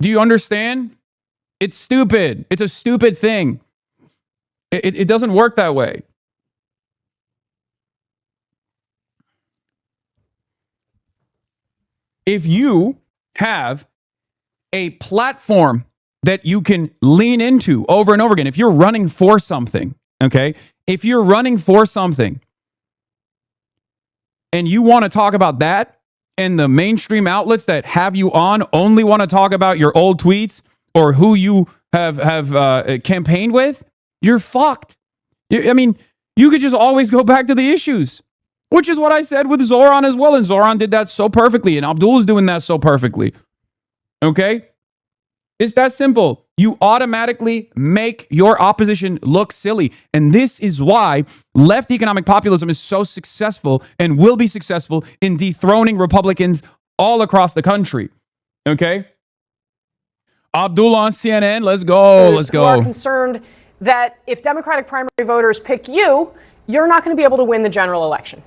Do you understand? It's stupid. It's a stupid thing. It doesn't work that way. If you have a platform that you can lean into over and over again, if you're running for something, okay? If you're running for something and you want to talk about that, and the mainstream outlets that have you on only want to talk about your old tweets or who you have campaigned with, you're fucked. I mean, you could just always go back to the issues, which is what I said with Zoran as well. And Zoran did that so perfectly. And Abdul is doing that so perfectly. Okay? It's that simple. You automatically make your opposition look silly. And this is why left economic populism is so successful and will be successful in dethroning Republicans all across the country. Okay? Abdul on CNN. Let's go. Let's go. Who are concerned that if Democratic primary voters pick you, you're not going to be able to win the general election.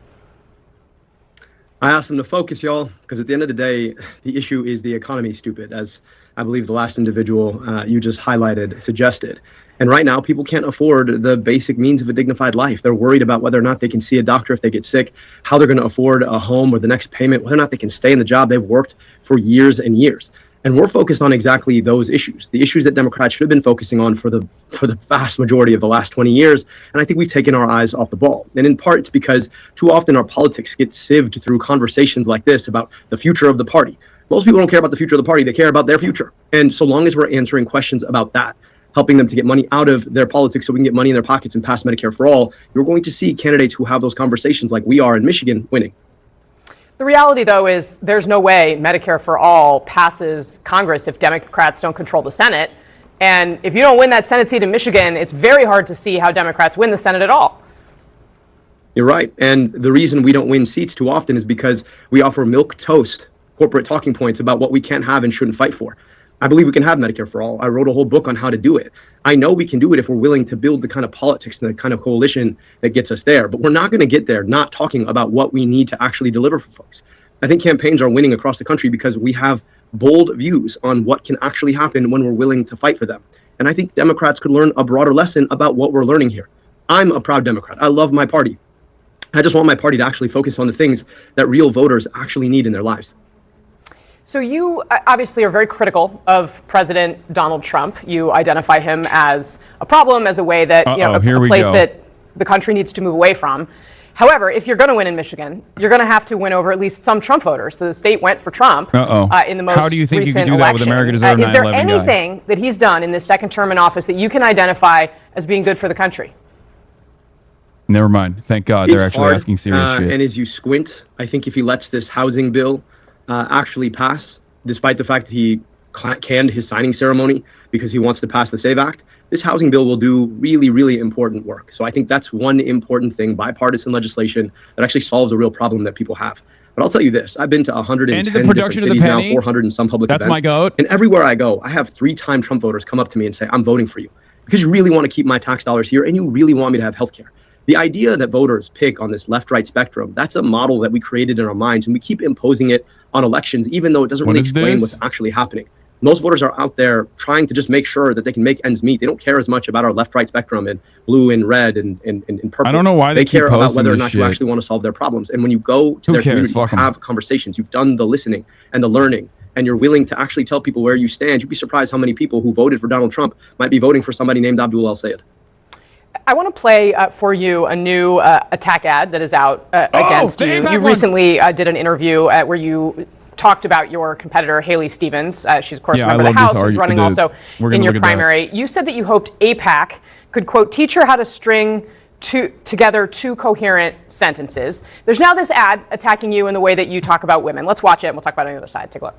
I asked them to focus, y'all, because at the end of the day, the issue is the economy, stupid, as I believe the last individual you just highlighted suggested. And right now, people can't afford the basic means of a dignified life. They're worried about whether or not they can see a doctor if they get sick, how they're going to afford a home or the next payment, whether or not they can stay in the job they've worked for years and years. And we're focused on exactly those issues, the issues that Democrats should have been focusing on for the vast majority of the last 20 years. And I think we've taken our eyes off the ball. And in part, it's because too often our politics get sieved through conversations like this about the future of the party. Most people don't care about the future of the party. They care about their future. And so long as we're answering questions about that, helping them to get money out of their politics so we can get money in their pockets and pass Medicare for all, you're going to see candidates who have those conversations like we are in Michigan winning. The reality, though, is there's no way Medicare for all passes Congress if Democrats don't control the Senate. And if you don't win that Senate seat in Michigan, it's very hard to see how Democrats win the Senate at all. You're right. And the reason we don't win seats too often is because we offer milquetoast corporate talking points about what we can't have and shouldn't fight for. I believe we can have Medicare for all. I wrote a whole book on how to do it. I know we can do it if we're willing to build the kind of politics and the kind of coalition that gets us there. But we're not going to get there not talking about what we need to actually deliver for folks. I think campaigns are winning across the country because we have bold views on what can actually happen when we're willing to fight for them. And I think Democrats could learn a broader lesson about what we're learning here. I'm a proud Democrat. I love my party. I just want my party to actually focus on the things that real voters actually need in their lives. So you obviously are very critical of President Donald Trump. You identify him as a problem, as a way that, a place that the country needs to move away from. However, if you're going to win in Michigan, you're going to have to win over at least some Trump voters. The state went for Trump in the most recent election. How do you think you can do that with America Deserve 9/11 Is there anything that he's done in this second term in office that you can identify as being good for the country? Never mind. Thank God they're actually asking serious shit. And as you squint, I think if he lets this housing bill actually pass, despite the fact that he canned his signing ceremony because he wants to pass the SAVE Act, this housing bill will do really, really important work. So I think that's one important thing, bipartisan legislation that actually solves a real problem that people have. But I'll tell you this, I've been to 110 different cities now, 400 in some public events. That's my goat. And everywhere I go, I have 3-time Trump voters come up to me and say, I'm voting for you because you really want to keep my tax dollars here and you really want me to have health care. The idea that voters pick on this left-right spectrum, that's a model that we created in our minds, and we keep imposing it on elections, even though it doesn't really explain what's actually happening. Most voters are out there trying to just make sure that they can make ends meet. They don't care as much about our left-right spectrum and blue and red and purple. I don't know why they care about whether or not you actually want to solve their problems. And when you go to their community, you have conversations, you've done the listening and the learning, and you're willing to actually tell people where you stand, you'd be surprised how many people who voted for Donald Trump might be voting for somebody named Abdul El-Sayed. I want to play for you a new attack ad that is out against you. You recently did an interview where you talked about your competitor, Haley Stevens. She's, of course, a member of the House, who's running also in your primary. You said that you hoped AIPAC could, quote, teach her how to string together two coherent sentences. There's now this ad attacking you in the way that you talk about women. Let's watch it, and we'll talk about it on the other side. Take a look.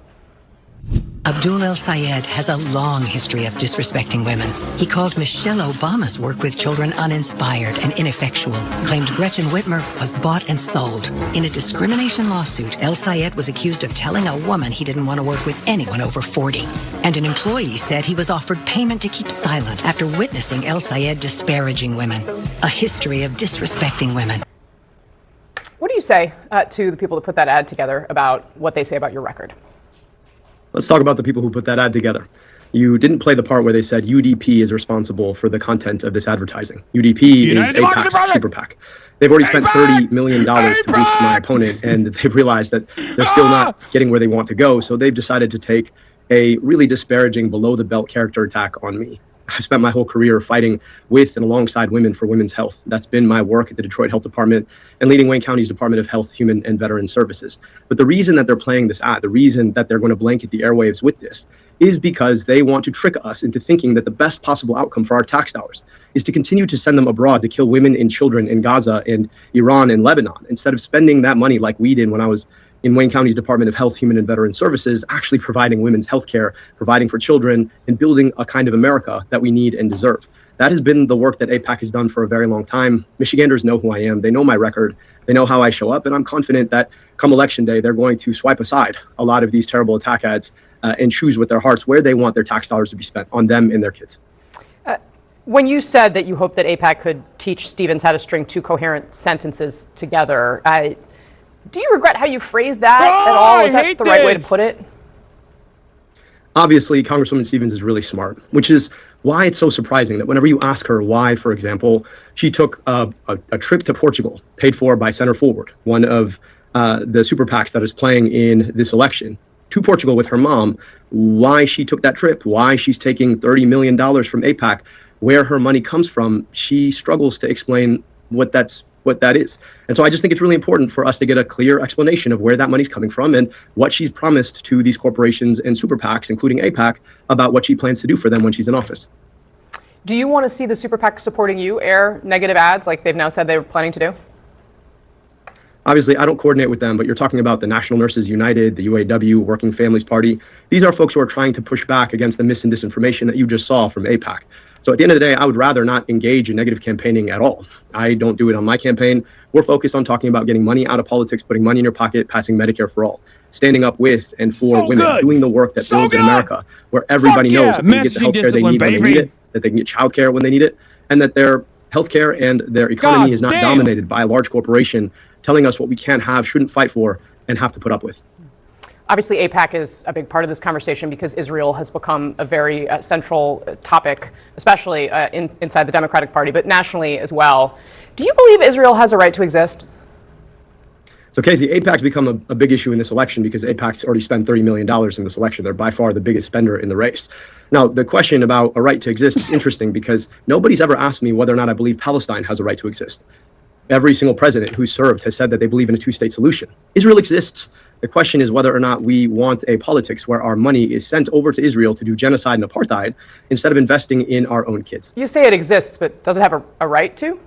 Abdul El-Sayed has a long history of disrespecting women. He called Michelle Obama's work with children uninspired and ineffectual, claimed Gretchen Whitmer was bought and sold. In a discrimination lawsuit, El-Sayed was accused of telling a woman he didn't want to work with anyone over 40. And an employee said he was offered payment to keep silent after witnessing El-Sayed disparaging women. A history of disrespecting women. What do you say to the people that put that ad together about what they say about your record? Let's talk about the people who put that ad together. You didn't play the part where they said UDP is responsible for the content of this advertising. UDP is AIPAC's super PAC. They've already spent $30 million to boost my opponent, and they've realized that they're still not getting where they want to go. So they've decided to take a really disparaging, below-the-belt character attack on me. I spent my whole career fighting with and alongside women for women's health. That's been my work at the Detroit Health Department and leading Wayne County's Department of Health, Human and Veteran Services. But the reason that they're playing this ad, the reason that they're going to blanket the airwaves with this, is because they want to trick us into thinking that the best possible outcome for our tax dollars is to continue to send them abroad to kill women and children in Gaza and Iran and Lebanon, instead of spending that money like we did when I was in Wayne County's Department of Health, Human and Veteran Services, actually providing women's health care, providing for children, and building a kind of America that we need and deserve. That has been the work that AIPAC has done for a very long time. Michiganders know who I am. They know my record. They know how I show up. And I'm confident that come election day, they're going to swipe aside a lot of these terrible attack ads and choose with their hearts where they want their tax dollars to be spent, on them and their kids. When you said that you hope that AIPAC could teach Stevens how to string two coherent sentences together, do you regret how you phrased that at all? Is that the right way to put it? Obviously, Congresswoman Stevens is really smart, which is why it's so surprising that whenever you ask her why, for example, she took a trip to Portugal, paid for by Center Forward, one of the super PACs that is playing in this election, to Portugal with her mom, why she took that trip, why she's taking $30 million from AIPAC, where her money comes from, she struggles to explain what that is. And so I just think it's really important for us to get a clear explanation of where that money's coming from and what she's promised to these corporations and super PACs, including AIPAC, about what she plans to do for them when she's in office. Do you want to see the super PAC supporting you air negative ads like they've now said they were planning to do? Obviously, I don't coordinate with them, but you're talking about the National Nurses United, the UAW, Working Families Party. These are folks who are trying to push back against the mis and disinformation that you just saw from AIPAC. So at the end of the day, I would rather not engage in negative campaigning at all. I don't do it on my campaign. We're focused on talking about getting money out of politics, putting money in your pocket, passing Medicare for all, standing up with and for women, doing the work that builds America, where everybody knows that they get the health care they need when they need it, that they can get child care when they need it, and that their health care and their economy is not dominated by a large corporation telling us what we can't have, shouldn't fight for, and have to put up with. Obviously, AIPAC is a big part of this conversation because Israel has become a very central topic, especially inside the Democratic Party, but nationally as well. Do you believe Israel has a right to exist? So, Casey, AIPAC's become a big issue in this election because AIPAC's already spent $30 million in this election. They're by far the biggest spender in the race. Now, the question about a right to exist is interesting because nobody's ever asked me whether or not I believe Palestine has a right to exist. Every single president who's served has said that they believe in a two-state solution. Israel exists. The question is whether or not we want a politics where our money is sent over to Israel to do genocide and apartheid instead of investing in our own kids. You say it exists, but does it have a right to?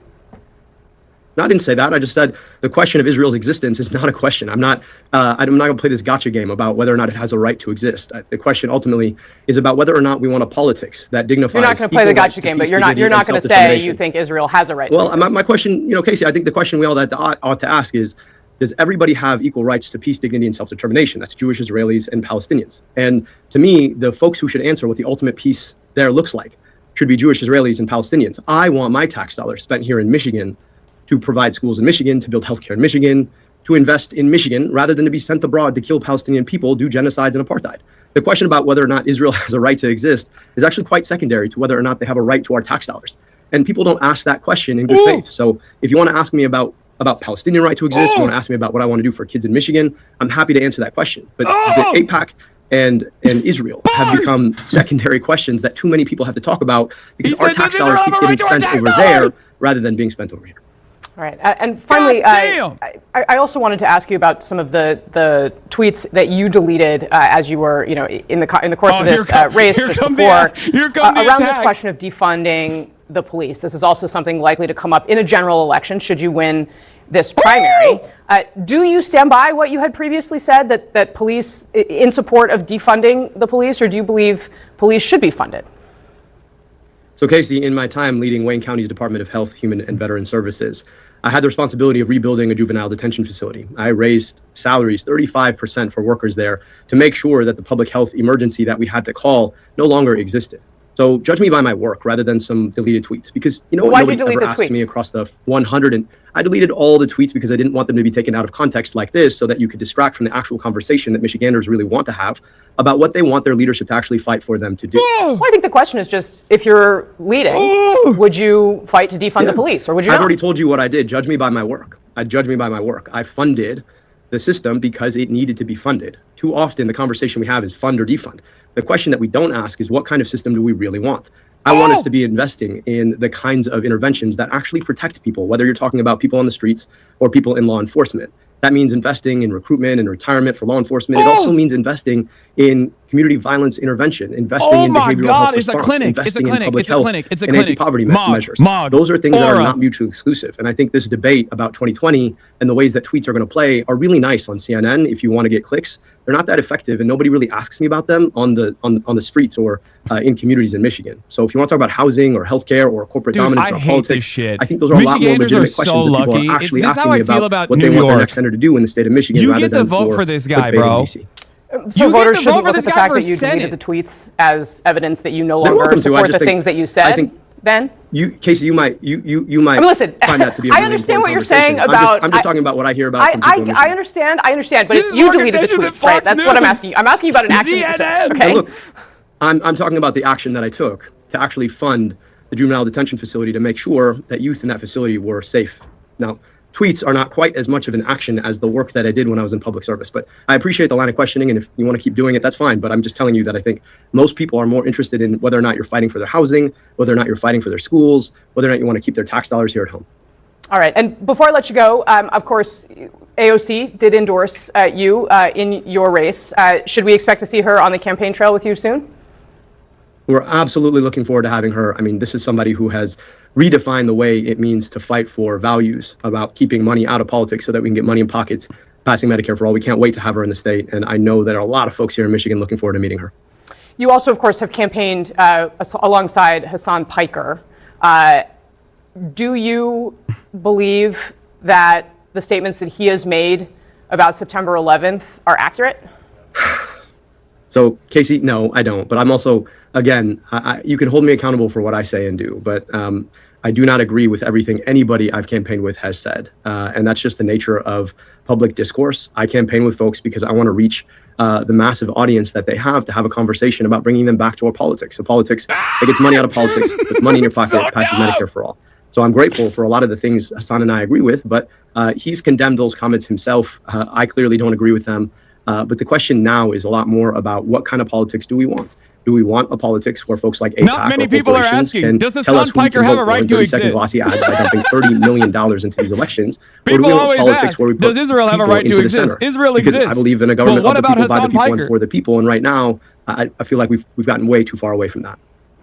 No, I didn't say that. I just said the question of Israel's existence is not a question. I'm not going to play this gotcha game about whether or not it has a right to exist. The question ultimately is about whether or not we want a politics that dignifies. You're not going to play the gotcha game, but you're not going to say you think Israel has a right to exist. Well, my question, Casey, I think the question we all ought to ask is, does everybody have equal rights to peace, dignity, and self-determination? That's Jewish, Israelis, and Palestinians. And to me, the folks who should answer what the ultimate peace there looks like should be Jewish, Israelis, and Palestinians. I want my tax dollars spent here in Michigan to provide schools in Michigan, to build healthcare in Michigan, to invest in Michigan, rather than to be sent abroad to kill Palestinian people, do genocides and apartheid. The question about whether or not Israel has a right to exist is actually quite secondary to whether or not they have a right to our tax dollars. And people don't ask that question in good faith. So if you want to ask me about Palestinian right to exist, you want to ask me about what I want to do for kids in Michigan, I'm happy to answer that question. But the AIPAC and Israel have become secondary questions that too many people have to talk about because our tax dollars keep getting spent over there rather than being spent over here. All right. And finally, I also wanted to ask you about some of the tweets that you deleted as you were, in the course of this race just before, around this question of defunding the police. This is also something likely to come up in a general election should you win this primary. Do you stand by what you had previously said, that police, in support of defunding the police, or do you believe police should be funded? So, Casey, in my time leading Wayne County's Department of Health, Human and Veteran Services, I had the responsibility of rebuilding a juvenile detention facility. I raised salaries 35% for workers there to make sure that the public health emergency that we had to call no longer existed. So judge me by my work rather than some deleted tweets, because you know what, nobody ever asked me across the 100, and I deleted all the tweets because I didn't want them to be taken out of context like this, so that you could distract from the actual conversation that Michiganders really want to have about what they want their leadership to actually fight for them to do. Well, I think the question is just, if you're leading, would you fight to defund the police, or would you not? I've already told you what I did. Judge me by my work. Judge me by my work. I funded the system because it needed to be funded. Too often the conversation we have is fund or defund. The question that we don't ask is, what kind of system do we really want? I want us to be investing in the kinds of interventions that actually protect people, whether you're talking about people on the streets or people in law enforcement. That means investing in recruitment and retirement for law enforcement. It also means investing in community violence intervention, investing in behavioral health response, investing in public health and anti-poverty measures. Those are things that are not mutually exclusive. And I think this debate about 2020 and the ways that tweets are going to play are really nice on CNN if you want to get clicks. They're not that effective, and nobody really asks me about them on the streets or in communities in Michigan. So if you want to talk about housing or healthcare or corporate dominance or politics, I think those are a lot more legitimate questions that people are actually asking me about what they want their next senator to do in the state of Michigan. You get to vote for this guy, bro. So voters shouldn't look at the fact that you deleted the tweets as evidence that you no longer support the things that you said, Ben? Casey, you might listen, find that to be a I understand what you're saying about... I'm just talking about what I hear about from people. I understand, but if you deleted the tweets, right? That's what I'm asking you. I'm asking you about an action. Okay. Look, I'm talking about the action that I took to actually fund the juvenile detention facility to make sure that youth in that facility were safe. Now, tweets are not quite as much of an action as the work that I did when I was in public service. But I appreciate the line of questioning, and if you want to keep doing it, that's fine. But I'm just telling you that I think most people are more interested in whether or not you're fighting for their housing, whether or not you're fighting for their schools, whether or not you want to keep their tax dollars here at home. All right. And before I let you go, of course, AOC did endorse you in your race. Should we expect to see her on the campaign trail with you soon? We're absolutely looking forward to having her. I mean, this is somebody who has redefined the way it means to fight for values about keeping money out of politics so that we can get money in pockets, passing Medicare for all. We can't wait to have her in the state. And I know there are a lot of folks here in Michigan looking forward to meeting her. You also, of course, have campaigned alongside Hasan Piker. Do you believe that the statements that he has made about September 11th are accurate? So, Casey, no, I don't. But I'm also, again, you can hold me accountable for what I say and do. But I do not agree with everything anybody I've campaigned with has said. And that's just the nature of public discourse. I campaign with folks because I want to reach the massive audience that they have to have a conversation about bringing them back to our politics. So politics that gets money out of politics, puts money in your pocket, passes Medicare for all. So I'm grateful for a lot of the things Hasan and I agree with, but he's condemned those comments himself. I clearly don't agree with them. But the question now is a lot more about what kind of politics do we want? Do we want a politics where folks like AIPAC Not many people are asking, does Hasan Piker have a right to exist? Glossy ads by dumping $30 million into these elections? People always ask, does Israel have a right to exist? Israel exists. Because I believe in a government of the people, by the people, and for the people. And right now, I feel like we've gotten way too far away from that.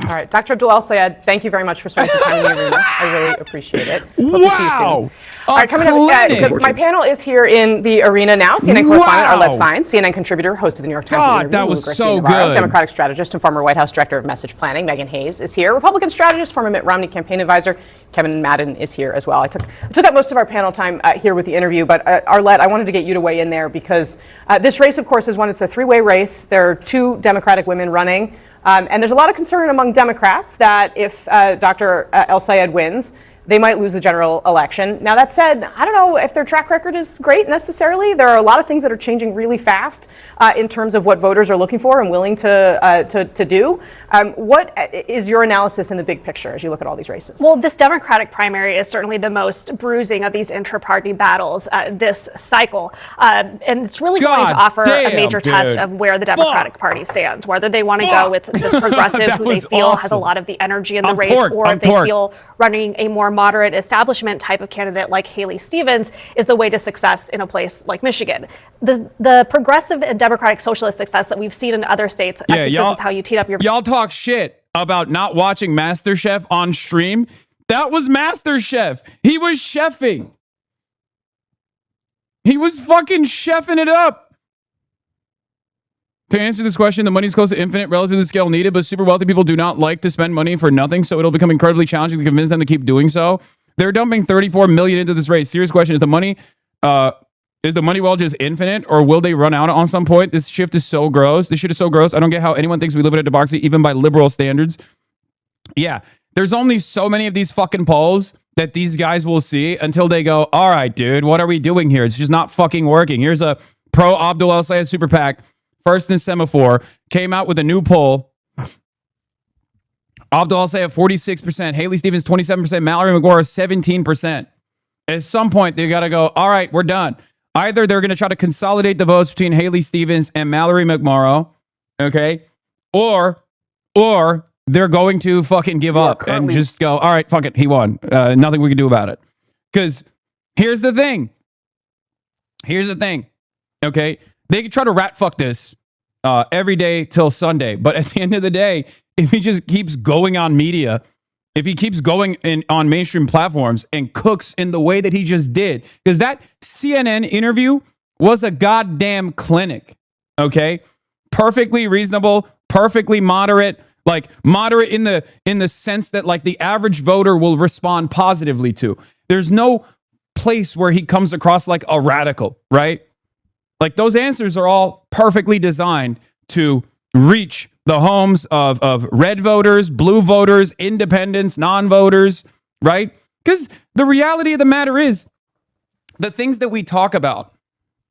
All right, Dr. Abdul El-Sayed, thank you very much for spending some time in the arena. I really appreciate it. Hope to see you soon. All right, coming up, my panel is here in the arena now. CNN correspondent Arlette Saenz, CNN contributor, host of the New York Times. God, that was so good. Democratic strategist and former White House director of message planning, Megan Hayes, is here. Republican strategist, former Mitt Romney campaign advisor, Kevin Madden is here as well. I took up most of our panel time here with the interview, but Arlette, I wanted to get you to weigh in there because this race, of course, is one. It's a three-way race. There are two Democratic women running. And there's a lot of concern among Democrats that if Dr. El-Sayed wins, they might lose the general election. Now, that said, I don't know if their track record is great necessarily. There are a lot of things that are changing really fast in terms of what voters are looking for and willing to do. What is your analysis in the big picture as you look at all these races? Well, this Democratic primary is certainly the most bruising of these intra-party battles this cycle. And it's really going to offer a major test of where the Democratic Party stands, whether they want to go with this progressive who they feel has a lot of the energy in the race, or if they feel running a more moderate establishment type of candidate like Haley Stevens is the way to success in a place like Michigan. The progressive and democratic socialist success that we've seen in other states, I think this is how you teed up your... Y'all talk shit about not watching MasterChef on stream. That was MasterChef. He was chefing. He was fucking chefing it up. To answer this question, the money's close to infinite relative to the scale needed, but super wealthy people do not like to spend money for nothing, so it'll become incredibly challenging to convince them to keep doing so. They're dumping $34 million into this race. Serious question, is the money well just infinite, or will they run out on some point? This shift is so gross. This shit is so gross. I don't get how anyone thinks we live in a democracy, even by liberal standards. Yeah. There's only so many of these fucking polls that these guys will see until they go, all right, dude, what are we doing here? It's just not fucking working. Here's a pro Abdul El-Sayed super PAC, first in semaphore, came out with a new poll. Abdul El-Sayed 46%, Haley Stevens 27%, Mallory McMorrow 17%. At some point, they got to go, all right, we're done. Either they're going to try to consolidate the votes between Haley Stevens and Mallory McMorrow, okay? Or they're going to fucking give up and just go, all right, fuck it, he won. Nothing we can do about it. Because here's the thing. Okay? They can try to rat fuck this every day till Sunday. But at the end of the day, if he just keeps going on media, if he keeps going on mainstream platforms and cooks in the way that he just did, because that CNN interview was a goddamn clinic, okay? Perfectly reasonable, perfectly moderate, like moderate in the sense that like the average voter will respond positively to. There's no place where he comes across like a radical, right? Like those answers are all perfectly designed to reach the homes of red voters, blue voters, independents, non-voters, right? Because the reality of the matter is the things that we talk about,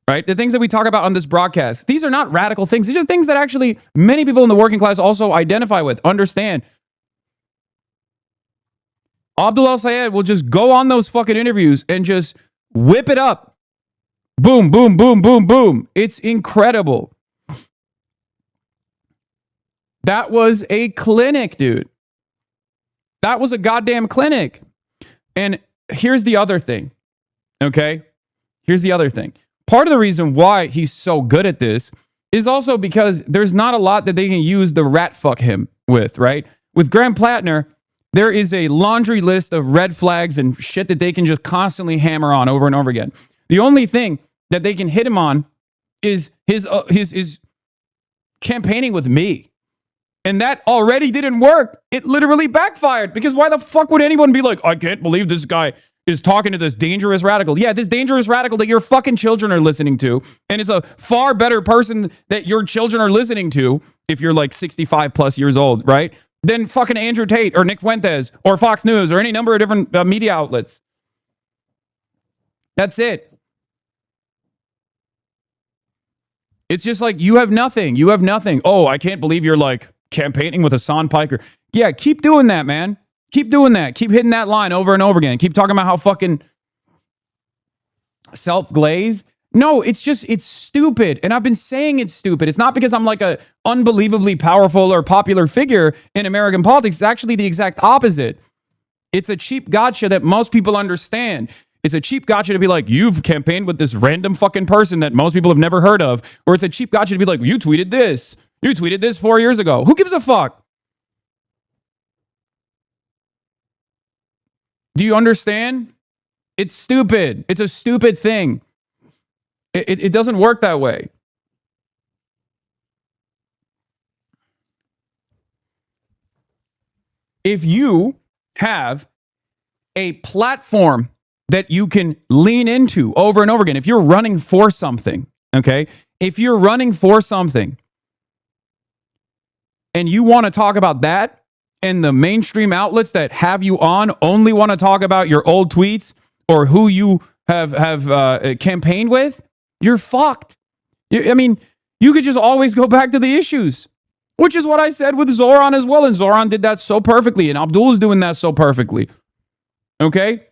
right? The things that we talk about on this broadcast, these are not radical things. These are things that actually many people in the working class also identify with, understand. Abdul El-Sayed will just go on those fucking interviews and just whip it up. Boom, boom, boom, boom, boom. It's incredible. That was a clinic, dude. That was a goddamn clinic. And here's the other thing, okay? Here's the other thing. Part of the reason why he's so good at this is also because there's not a lot that they can use the rat fuck him with, right? With Graham Plattner, there is a laundry list of red flags and shit that they can just constantly hammer on over and over again. The only thing that they can hit him on is his campaigning with me. And that already didn't work. It literally backfired, because why the fuck would anyone be like, I can't believe this guy is talking to this dangerous radical. Yeah, this dangerous radical that your fucking children are listening to, and is a far better person that your children are listening to if you're like 65 plus years old, right? Than fucking Andrew Tate or Nick Fuentes or Fox News or any number of different media outlets. That's it. It's just like, you have nothing. You have nothing. Oh, I can't believe you're like campaigning with Hasan Piker. Yeah, keep doing that, man. Keep doing that. Keep hitting that line over and over again. Keep talking about how fucking self-glazed. No, it's stupid. And I've been saying it's stupid. It's not because I'm like a unbelievably powerful or popular figure in American politics. It's actually the exact opposite. It's a cheap gotcha that most people understand. It's a cheap gotcha to be like, you've campaigned with this random fucking person that most people have never heard of. Or it's a cheap gotcha to be like, you tweeted this. You tweeted this 4 years ago. Who gives a fuck? Do you understand? It's stupid. It's a stupid thing. It doesn't work that way. If you have a platform that you can lean into over and over again, if you're running for something, okay? If you're running for something and you want to talk about that, and the mainstream outlets that have you on only want to talk about your old tweets or who you have campaigned with, you're fucked. I mean, you could just always go back to the issues, which is what I said with Zoran as well. And Zoran did that so perfectly. And Abdul is doing that so perfectly. Okay?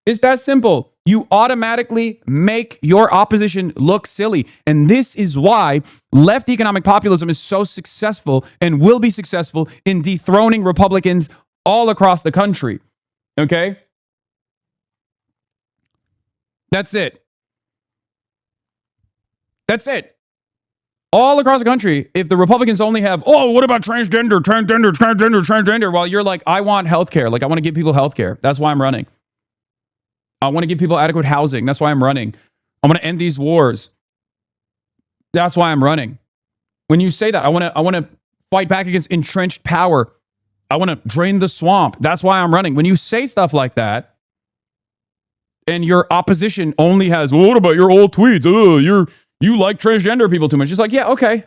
It's that simple. You automatically make your opposition look silly. And this is why left economic populism is so successful and will be successful in dethroning Republicans all across the country. Okay? That's it. That's it. All across the country, if the Republicans only have, oh, what about transgender, while you're like, I want healthcare. Like, I want to give people healthcare. That's why I'm running. I want to give people adequate housing. That's why I'm running. I want to end these wars. That's why I'm running. When you say that, I want to fight back against entrenched power. I want to drain the swamp. That's why I'm running. When you say stuff like that, and your opposition only has, well, what about your old tweets? You like transgender people too much. It's like, yeah, okay.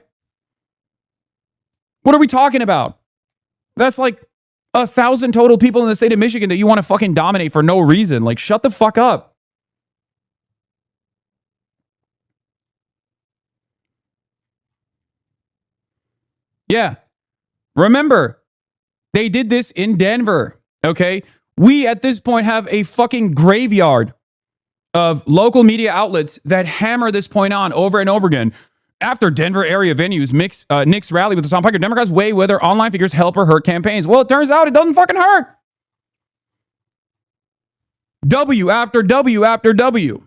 What are we talking about? That's like 1,000 total people in the state of Michigan that you want to fucking dominate for no reason. Like, shut the fuck up. Yeah. Remember, they did this in Denver, okay? We, at this point, have a fucking graveyard of local media outlets that hammer this point on over and over again. After Denver area venues Nick's rally with Hasan Piker, Democrats weigh whether online figures help or hurt campaigns. Well, it turns out it doesn't fucking hurt. W after W after W.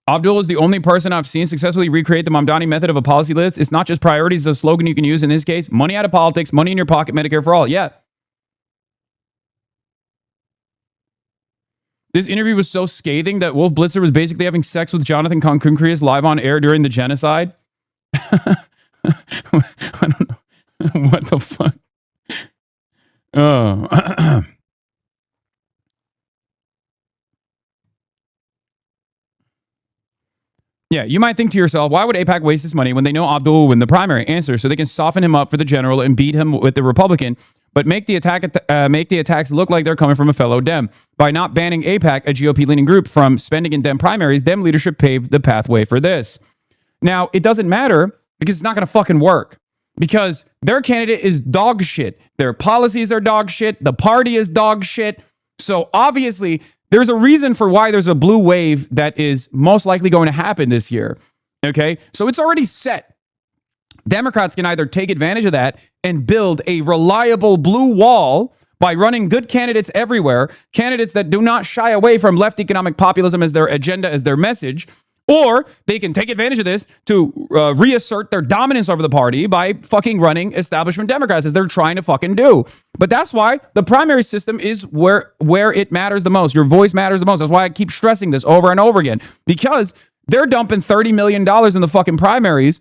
Abdul is the only person I've seen successfully recreate the Mamdani method of a policy list. It's not just priorities, it's a slogan you can use in this case. Money out of politics, money in your pocket, Medicare for all. Yeah. This interview was so scathing that Wolf Blitzer was basically having sex with Jonathan Concreus live on air during the genocide. I don't know. What the fuck? Oh. Yeah, you might think to yourself, why would AIPAC waste this money when they know Abdul will win the primary? Answer, so they can soften him up for the general and beat him with the Republican, but make the attacks look like they're coming from a fellow Dem. By not banning AIPAC, a GOP-leaning group, from spending in Dem primaries, Dem leadership paved the pathway for this. Now, it doesn't matter because it's not going to fucking work because their candidate is dog shit. Their policies are dog shit. The party is dog shit. So obviously, there's a reason for why there's a blue wave that is most likely going to happen this year. Okay? So it's already set. Democrats can either take advantage of that and build a reliable blue wall by running good candidates everywhere, candidates that do not shy away from left economic populism as their agenda, as their message, or they can take advantage of this to reassert their dominance over the party by fucking running establishment Democrats as they're trying to fucking do. But that's why the primary system is where it matters the most. Your voice matters the most. That's why I keep stressing this over and over again, because they're dumping $30 million in the fucking primaries.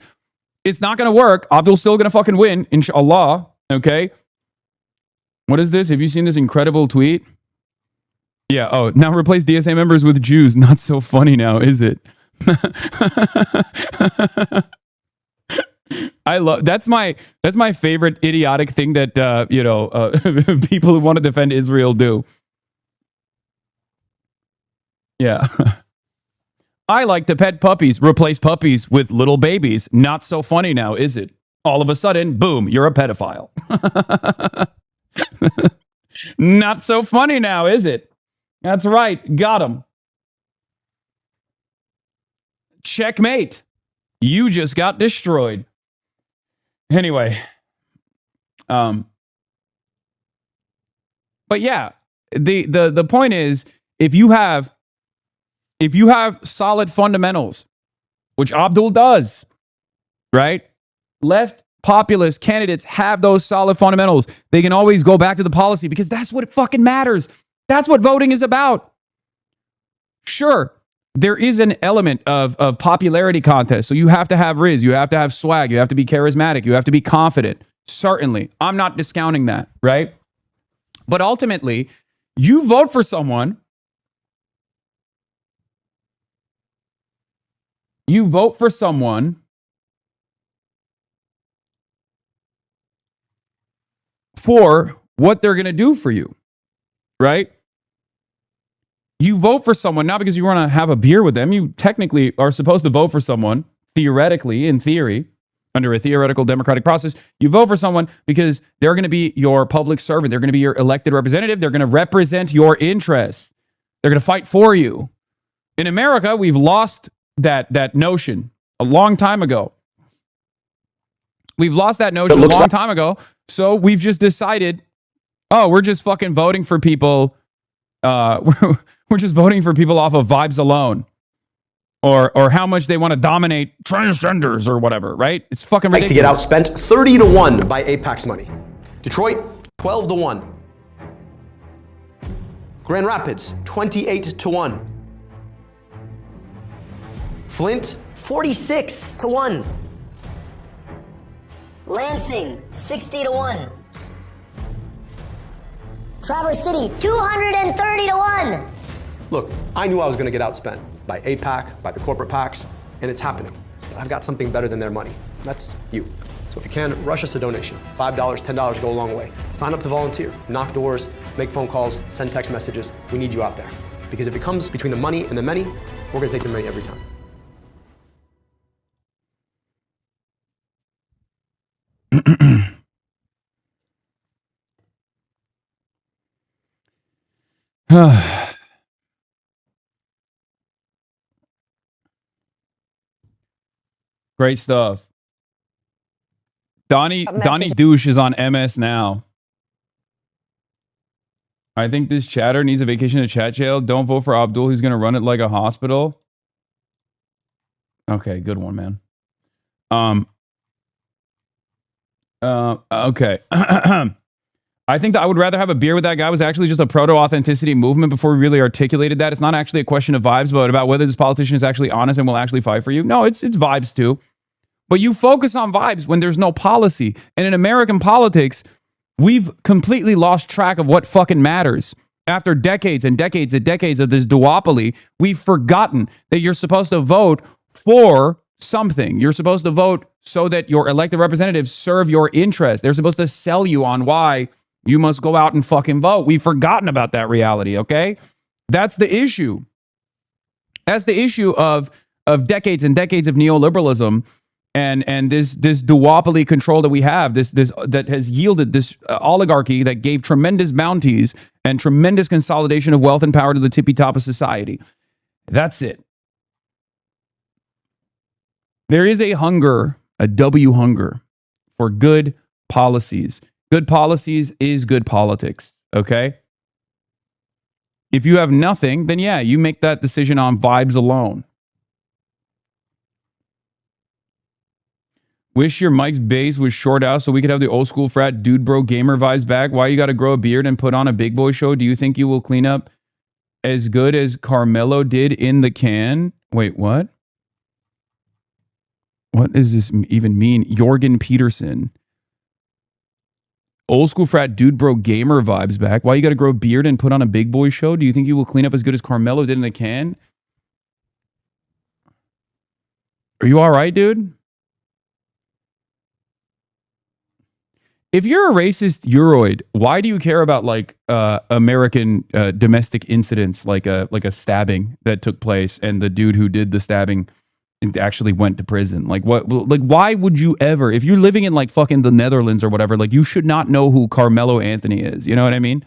It's not going to work. Abdul's still going to fucking win, inshallah. Okay. What is this? Have you seen this incredible tweet? Yeah. Oh, now replace DSA members with Jews. Not so funny now, is it? I love that's my favorite idiotic thing that people who want to defend Israel do. Yeah. I like to pet puppies. Replace puppies with little babies. Not so funny now, is it? All of a sudden, boom, you're a pedophile. Not so funny now, is it? That's right. Got him. Checkmate. You just got destroyed. Anyway. But yeah, the point is, if you have solid fundamentals, which Abdul does, right? Left populist candidates have those solid fundamentals. They can always go back to the policy because that's what fucking matters. That's what voting is about. Sure, there is an element of popularity contest. So you have to have riz, you have to have swag, you have to be charismatic, you have to be confident. Certainly. I'm not discounting that, right? But ultimately, you vote for someone. You vote for someone for what they're going to do for you, right? You vote for someone not because you want to have a beer with them. You technically are supposed to vote for someone, theoretically, in theory, under a theoretical democratic process. You vote for someone because they're going to be your public servant. They're going to be your elected representative. They're going to represent your interests. They're going to fight for you. In America, we've lost that notion a long time ago. We've lost that notion a long time ago. So we've just decided, oh, we're just fucking voting for people. We're just voting for people off of vibes alone, or how much they want to dominate transgenders or whatever, right? It's fucking ridiculous. To get outspent 30-1 by AIPAC's money. Detroit, 12-1. Grand Rapids, 28-1. Flint, 46-1. Lansing, 60-1. Traverse City, 230-1. Look, I knew I was going to get outspent by AIPAC, by the corporate PACs. and it's happening. But I've got something better than their money. That's you. So if you can, rush us a donation. $5, $10 go a long way. Sign up to volunteer, knock doors, make phone calls, send text messages. We need you out there. Because if it comes between the money and the many, we're gonna take the many every time. Great stuff. Donnie Douche is on MS now. I think this chatter needs a vacation to chat jail. Don't vote for Abdul. He's going to run it like a hospital. Okay, good one, man. Okay. I think that I would rather have a beer with that guy was actually just a proto-authenticity movement before we really articulated that. It's not actually a question of vibes, but about whether this politician is actually honest and will actually fight for you. No, it's vibes too. But you focus on vibes when there's no policy. And in American politics, we've completely lost track of what fucking matters. After decades and decades and decades of this duopoly, we've forgotten that you're supposed to vote for something. You're supposed to vote so that your elected representatives serve your interest. They're supposed to sell you on why you must go out and fucking vote. We've forgotten about that reality, okay? That's the issue. That's the issue of decades and decades of neoliberalism and this duopoly control that we have, this that has yielded this oligarchy that gave tremendous bounties and tremendous consolidation of wealth and power to the tippy top of society. That's it. There is a hunger, a W hunger, for good policies. Good policies is good politics, okay? If you have nothing, then yeah, you make that decision on vibes alone. Wish your Mike's base was short out so we could have the old school frat dude bro gamer vibes back. Why you got to grow a beard and put on a big boy show? Do you think you will clean up as good as Carmelo did in the can? Wait, what? What does this even mean? Jorgen Peterson. Old school frat dude bro gamer vibes back. Why you got to grow a beard and put on a big boy show? Do you think you will clean up as good as Carmelo did in the can? Are you all right, dude? If you're a racist Euroid, why do you care about like American domestic incidents, like a stabbing that took place and the dude who did the stabbing actually went to prison? Like what? Like why would you ever? If you're living in like fucking the Netherlands or whatever, like you should not know who Carmelo Anthony is. You know what I mean?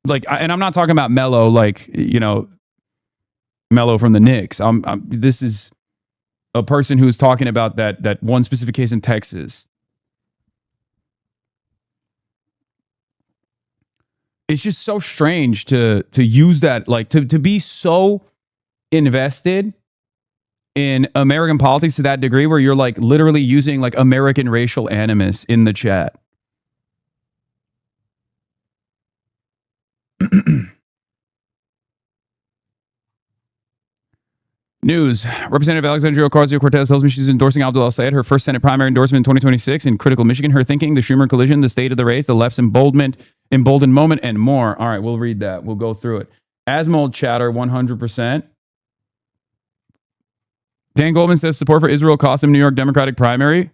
Like, and I'm not talking about Melo, like Melo from the Knicks. This is a person who's talking about that one specific case in Texas. It's just so strange to use that, like to be so invested in American politics to that degree where you're like literally using like American racial animus in the chat. News. Representative Alexandria Ocasio-Cortez tells me she's endorsing Abdul El-Sayed, her first Senate primary endorsement in 2026 in critical Michigan. Her thinking, the Schumer collision, the state of the race, the left's emboldened moment, and more. All right, we'll read that. We'll go through it. Asmold chatter, 100%. Dan Goldman says support for Israel cost him New York Democratic primary.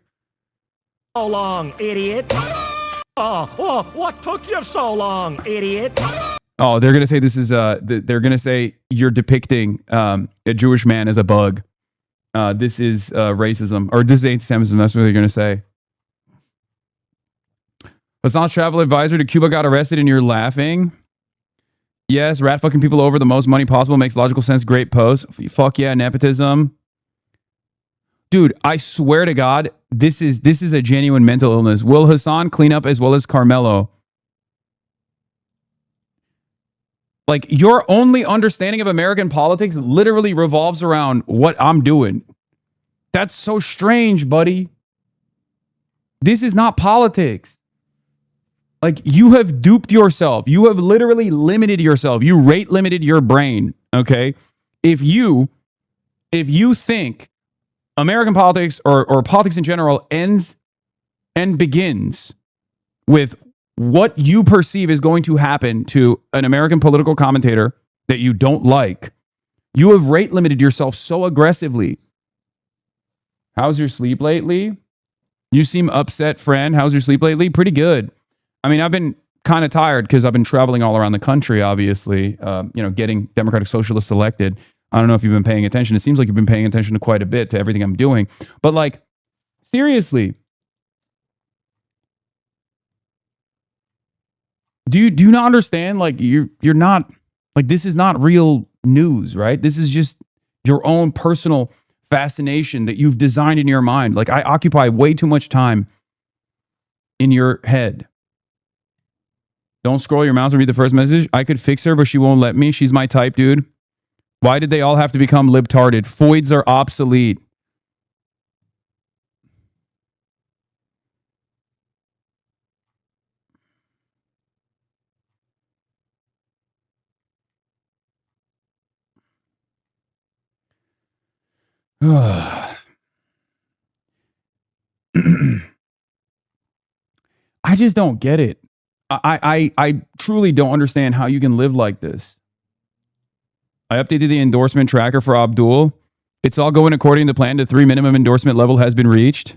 So long, idiot. Oh, what took you so long, idiot? Oh, they're going to say this is, they're going to say you're depicting a Jewish man as a bug. This is racism, or this is anti-Semitism. That's what they're going to say. Hasan's travel advisor to Cuba got arrested and you're laughing. Yes, rat fucking people over the most money possible makes logical sense. Great post. Fuck yeah, nepotism. Dude, I swear to God, this is a genuine mental illness. Will Hasan clean up as well as Carmelo? Like, your only understanding of American politics literally revolves around what I'm doing. That's so strange, buddy. This is not politics. Like, you have duped yourself. You have literally limited yourself. You rate limited your brain, okay? If you think American politics or politics in general ends and begins with what you perceive is going to happen to an American political commentator that you don't like, you have rate limited yourself so aggressively How's your sleep lately? You seem upset, friend. How's your sleep lately? Pretty good. I mean, I've been kind of tired because I've been traveling all around the country, obviously, getting Democratic Socialists elected. I don't know if you've been paying attention. It seems like you've been paying attention to quite a bit to everything I'm doing. But like, seriously, do you not understand? Like, you're not, like, this is not real news, right? This is just your own personal fascination that you've designed in your mind. Like, I occupy way too much time in your head. Don't scroll your mouse and read the first message. I could fix her, but she won't let me. She's my type, dude. Why did they all have to become libtarded? Foids are obsolete. I just don't get it. I truly don't understand how you can live like this. I updated the endorsement tracker for Abdul. It's all going according to plan. The 3 minimum endorsement level has been reached.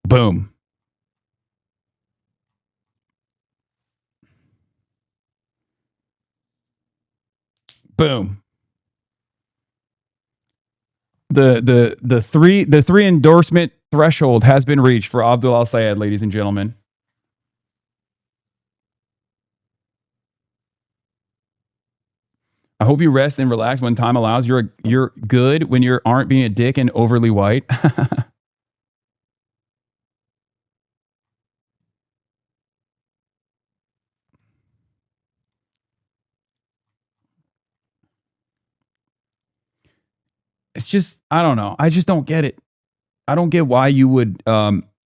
Boom. Boom. The three endorsement threshold has been reached for Abdul Al-Sayed, ladies and gentlemen. I hope you rest and relax when time allows. You're good when you aren't being a dick and overly white. It's just, I don't know. I just don't get it. I don't get why you would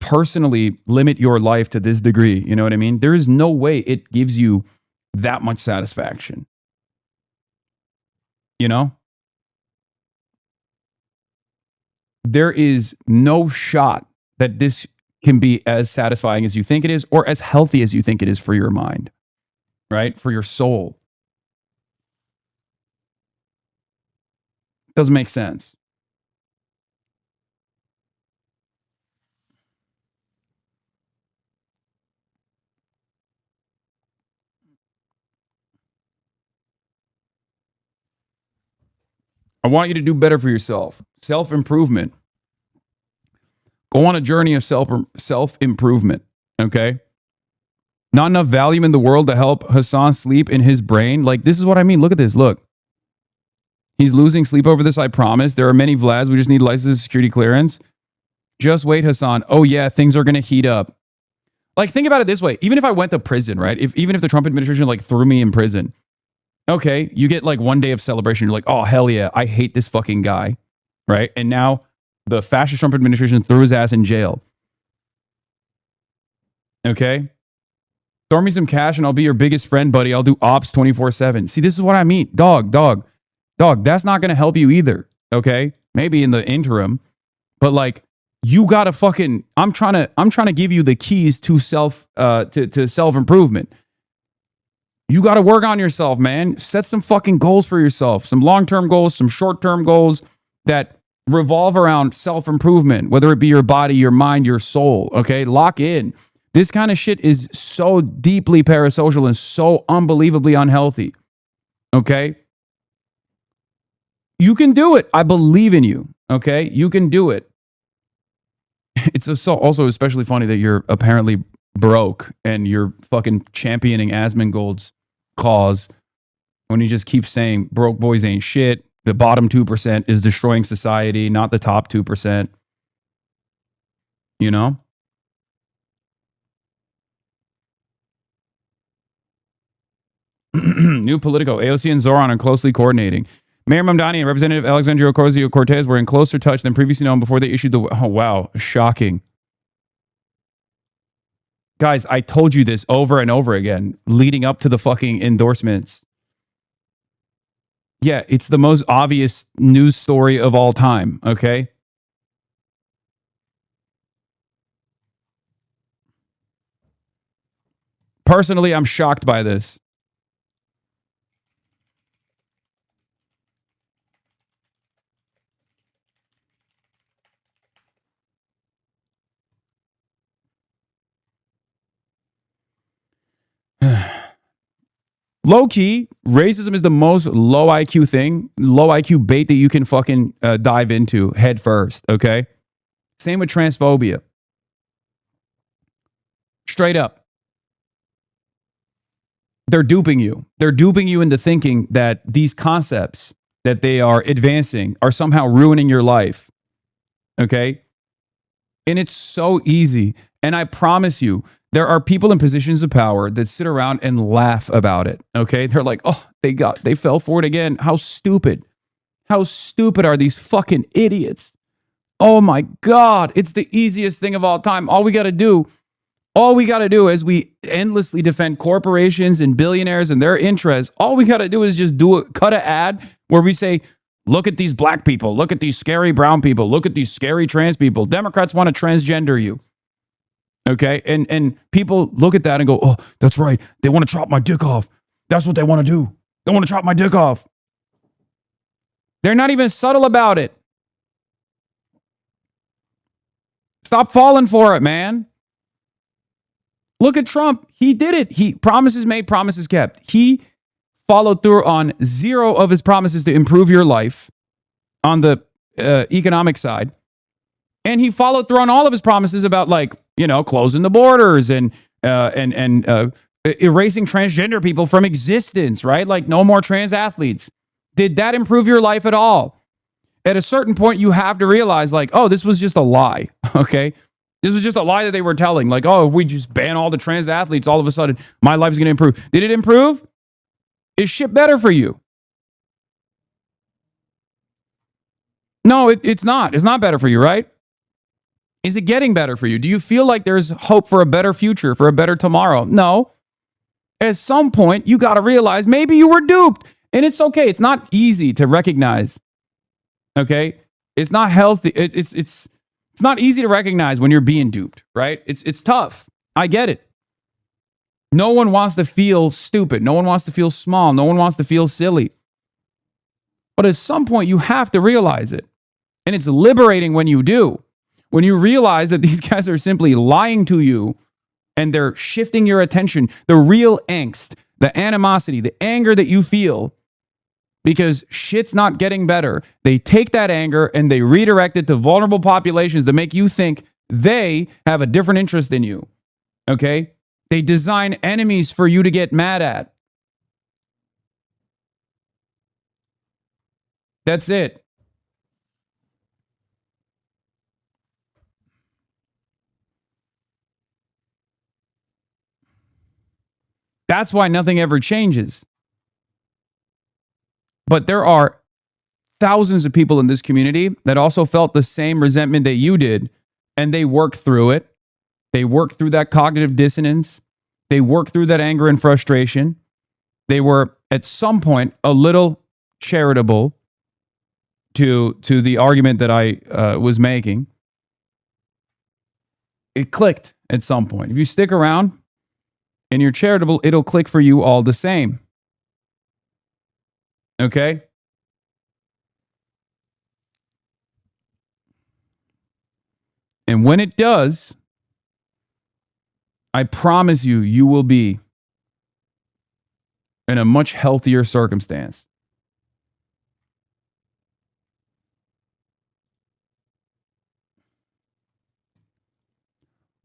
personally limit your life to this degree. You know what I mean? There is no way it gives you that much satisfaction. You know? There is no shot that this can be as satisfying as you think it is or as healthy as you think it is for your mind, right? For your soul. Doesn't make sense. I want you to do better for yourself. Self-improvement. Go on a journey of self-improvement, okay? Not enough Valium in the world to help Hasan sleep in his brain. Like, this is what I mean. Look at this. Look. He's losing sleep over this, I promise. There are many Vlads. We just need license and security clearance. Just wait, Hasan. Oh, yeah, things are going to heat up. Like, think about it this way. Even if I went to prison, right? Even if the Trump administration, like, threw me in prison. Okay, you get, like, one day of celebration. You're like, oh, hell yeah, I hate this fucking guy, right? And now the fascist Trump administration threw his ass in jail. Okay? Throw me some cash and I'll be your biggest friend, buddy. I'll do ops 24/7. See, this is what I mean. Dog, that's not going to help you either, okay? Maybe in the interim, but like, you got to fucking, I'm trying to give you the keys to self-improvement. You got to work on yourself, man. Set some fucking goals for yourself, some long-term goals, some short-term goals that revolve around self-improvement, whether it be your body, your mind, your soul, okay? Lock in. This kind of shit is so deeply parasocial and so unbelievably unhealthy, okay? You can do it. I believe in you, okay? You can do it. It's also especially funny that you're apparently broke and you're fucking championing Asmongold's cause when he just keeps saying broke boys ain't shit. The bottom 2% is destroying society, not the top 2%. You know? New Politico. AOC and Zoran are closely coordinating. Mayor Mamdani and Representative Alexandria Ocasio-Cortez were in closer touch than previously known before they issued the... Oh, wow. Shocking. Guys, I told you this over and over again, leading up to the fucking endorsements. Yeah, it's the most obvious news story of all time, okay? Personally, I'm shocked by this. Low key, racism is the most low IQ thing, low IQ bait that you can fucking dive into head first, okay? Same with transphobia. Straight up. They're duping you. They're duping you into thinking that these concepts that they are advancing are somehow ruining your life, okay? And it's so easy. And I promise you, there are people in positions of power that sit around and laugh about it. Okay. They're like, oh, they fell for it again. How stupid. How stupid are these fucking idiots? Oh my God. It's the easiest thing of all time. All we got to do as we endlessly defend corporations and billionaires and their interests, all we got to do is just cut an ad where we say, look at these black people. Look at these scary brown people. Look at these scary trans people. Democrats want to transgender you. Okay. And people look at that and go, oh, that's right. They want to chop my dick off. That's what they want to do. They want to chop my dick off. They're not even subtle about it. Stop falling for it, man. Look at Trump. He did it. He promises made, promises kept. He followed through on 0 of his promises to improve your life on the economic side. And he followed through on all of his promises about, like, you know, closing the borders and erasing transgender people from existence, right? Like, no more trans athletes. Did that improve your life at all? At a certain point, you have to realize, like, oh, this was just a lie, okay? This was just a lie that they were telling. Like, oh, if we just ban all the trans athletes, all of a sudden, my life's going to improve. Did it improve? Is shit better for you? No, it's not. It's not better for you, right? Is it getting better for you? Do you feel like there's hope for a better future, for a better tomorrow? No. At some point, you got to realize maybe you were duped. And it's okay. It's not easy to recognize. Okay? It's not healthy. It's not easy to recognize when you're being duped, right? It's tough. I get it. No one wants to feel stupid. No one wants to feel small. No one wants to feel silly. But at some point, you have to realize it. And it's liberating when you do. When you realize that these guys are simply lying to you and they're shifting your attention, the real angst, the animosity, the anger that you feel because shit's not getting better, they take that anger and they redirect it to vulnerable populations to make you think they have a different interest than you. Okay? They design enemies for you to get mad at. That's it. That's why nothing ever changes. But there are thousands of people in this community that also felt the same resentment that you did, and they worked through it. They worked through that cognitive dissonance. They worked through that anger and frustration. They were, at some point, a little charitable to the argument that I was making. It clicked at some point. If you stick around and you're charitable, it'll click for you all the same. Okay? And when it does, I promise you, you will be in a much healthier circumstance.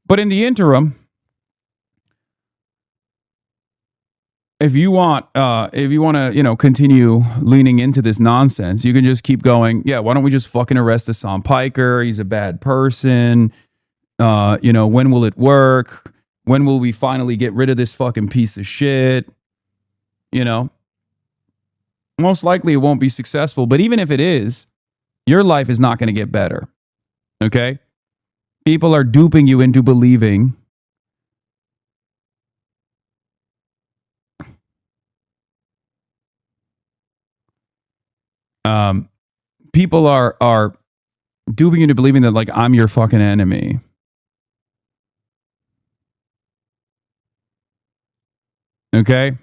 But in the interim, if you want to, continue leaning into this nonsense, you can just keep going. Yeah, why don't we just fucking arrest Hasan Piker? He's a bad person. When will it work? When will we finally get rid of this fucking piece of shit? Most likely it won't be successful. But even if it is, your life is not going to get better. Okay? People are duping you into believing people are duping you into believing that, like, I'm your fucking enemy. Okay?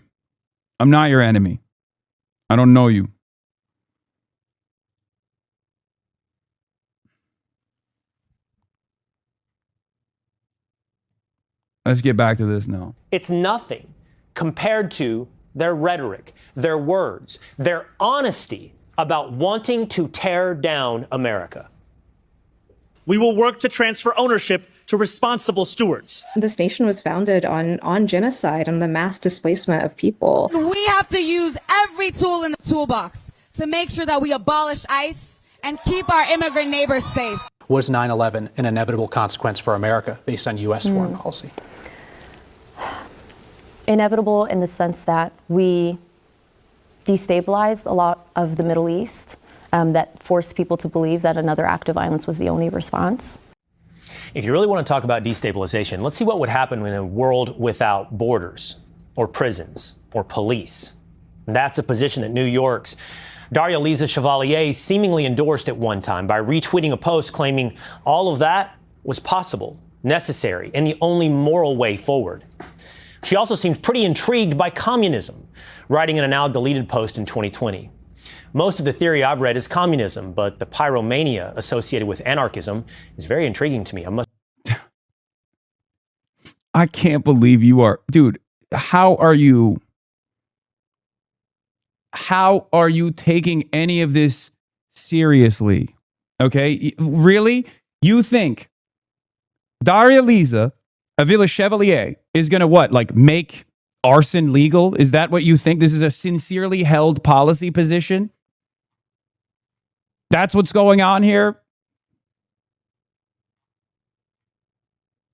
I'm not your enemy. I don't know you. Let's get back to this now. It's nothing compared to their rhetoric, their words, their honesty about wanting to tear down America. We will work to transfer ownership to responsible stewards. This nation was founded on genocide and the mass displacement of people. We have to use every tool in the toolbox to make sure that we abolish ICE and keep our immigrant neighbors safe. Was 9/11 an inevitable consequence for America based on U.S. foreign policy? Inevitable in the sense that we destabilized a lot of the Middle East, that forced people to believe that another act of violence was the only response. If you really want to talk about destabilization, let's see what would happen in a world without borders or prisons or police. That's a position that New York's Daria Lisa Chevalier seemingly endorsed at one time by retweeting a post claiming all of that was possible, necessary, and the only moral way forward. She also seemed pretty intrigued by communism, writing in a now deleted post in 2020. Most of the theory I've read is communism, but the pyromania associated with anarchism is very intriguing to me. I can't believe you are, dude. How are you taking any of this seriously? Okay, really? You think Daria Lisa Avila Chevalier is gonna what? Like make arson legal? Is that what you think? This is a sincerely held policy position? That's what's going on here?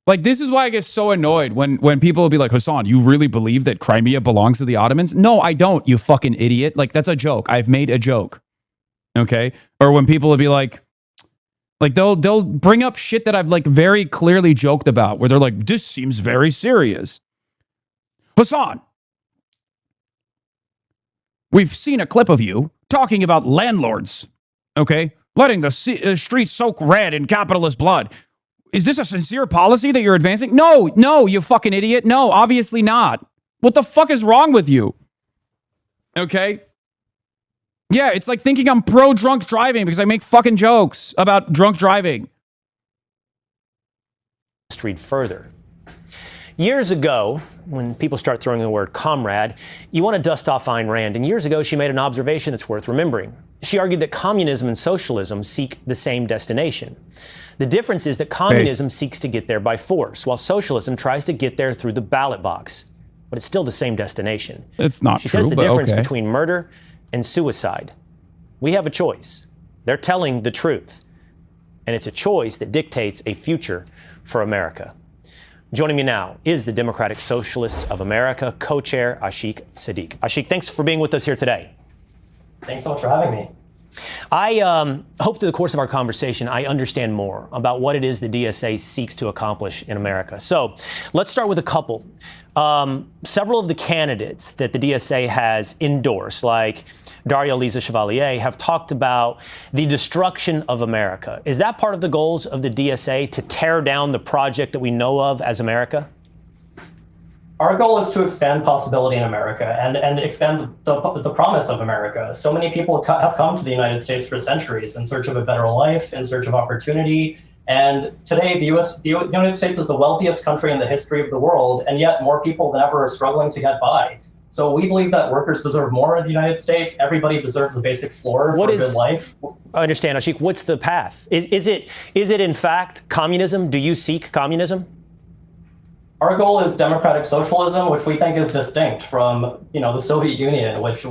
Like, this is why I get so annoyed when people will be like, Hasan, you really believe that Crimea belongs to the Ottomans? No, I don't, you fucking idiot. Like, that's a joke. I've made a joke. Okay? Or when people will be like they'll bring up shit that I've like very clearly joked about, where they're like, this seems very serious. Hasan, we've seen a clip of you talking about landlords, okay, letting the streets soak red in capitalist blood. Is this a sincere policy that you're advancing? No, you fucking idiot. No, obviously not. What the fuck is wrong with you? Okay? Yeah, it's like thinking I'm pro drunk driving because I make fucking jokes about drunk driving. Let's read further. Years ago, when people start throwing the word comrade, you want to dust off Ayn Rand. And years ago, she made an observation that's worth remembering. She argued that communism and socialism seek the same destination. The difference is that communism seeks to get there by force, while socialism tries to get there through the ballot box. But it's still the same destination. It's not true, She says the difference between murder and suicide. We have a choice. They're telling the truth. And it's a choice that dictates a future for America. Joining me now is the Democratic Socialists of America co-chair, Ashiq Sadiq. Ashiq, thanks for being with us here today. Thanks so much for having me. I hope through the course of our conversation, I understand more about what it is the DSA seeks to accomplish in America. So let's start with a couple. Several of the candidates that the DSA has endorsed, like Daria Lisa Chevalier, have talked about the destruction of America. Is that part of the goals of the DSA, to tear down the project that we know of as America? Our goal is to expand possibility in America and expand the promise of America. So many people have come to the United States for centuries in search of a better life, in search of opportunity. And today, the United States is the wealthiest country in the history of the world, and yet more people than ever are struggling to get by. So we believe that workers deserve more in the United States. Everybody deserves a basic floor for a good life. I understand, Ashiq. What's the path? Is it in fact communism? Do you seek communism? Our goal is democratic socialism, which we think is distinct from, the Soviet Union, which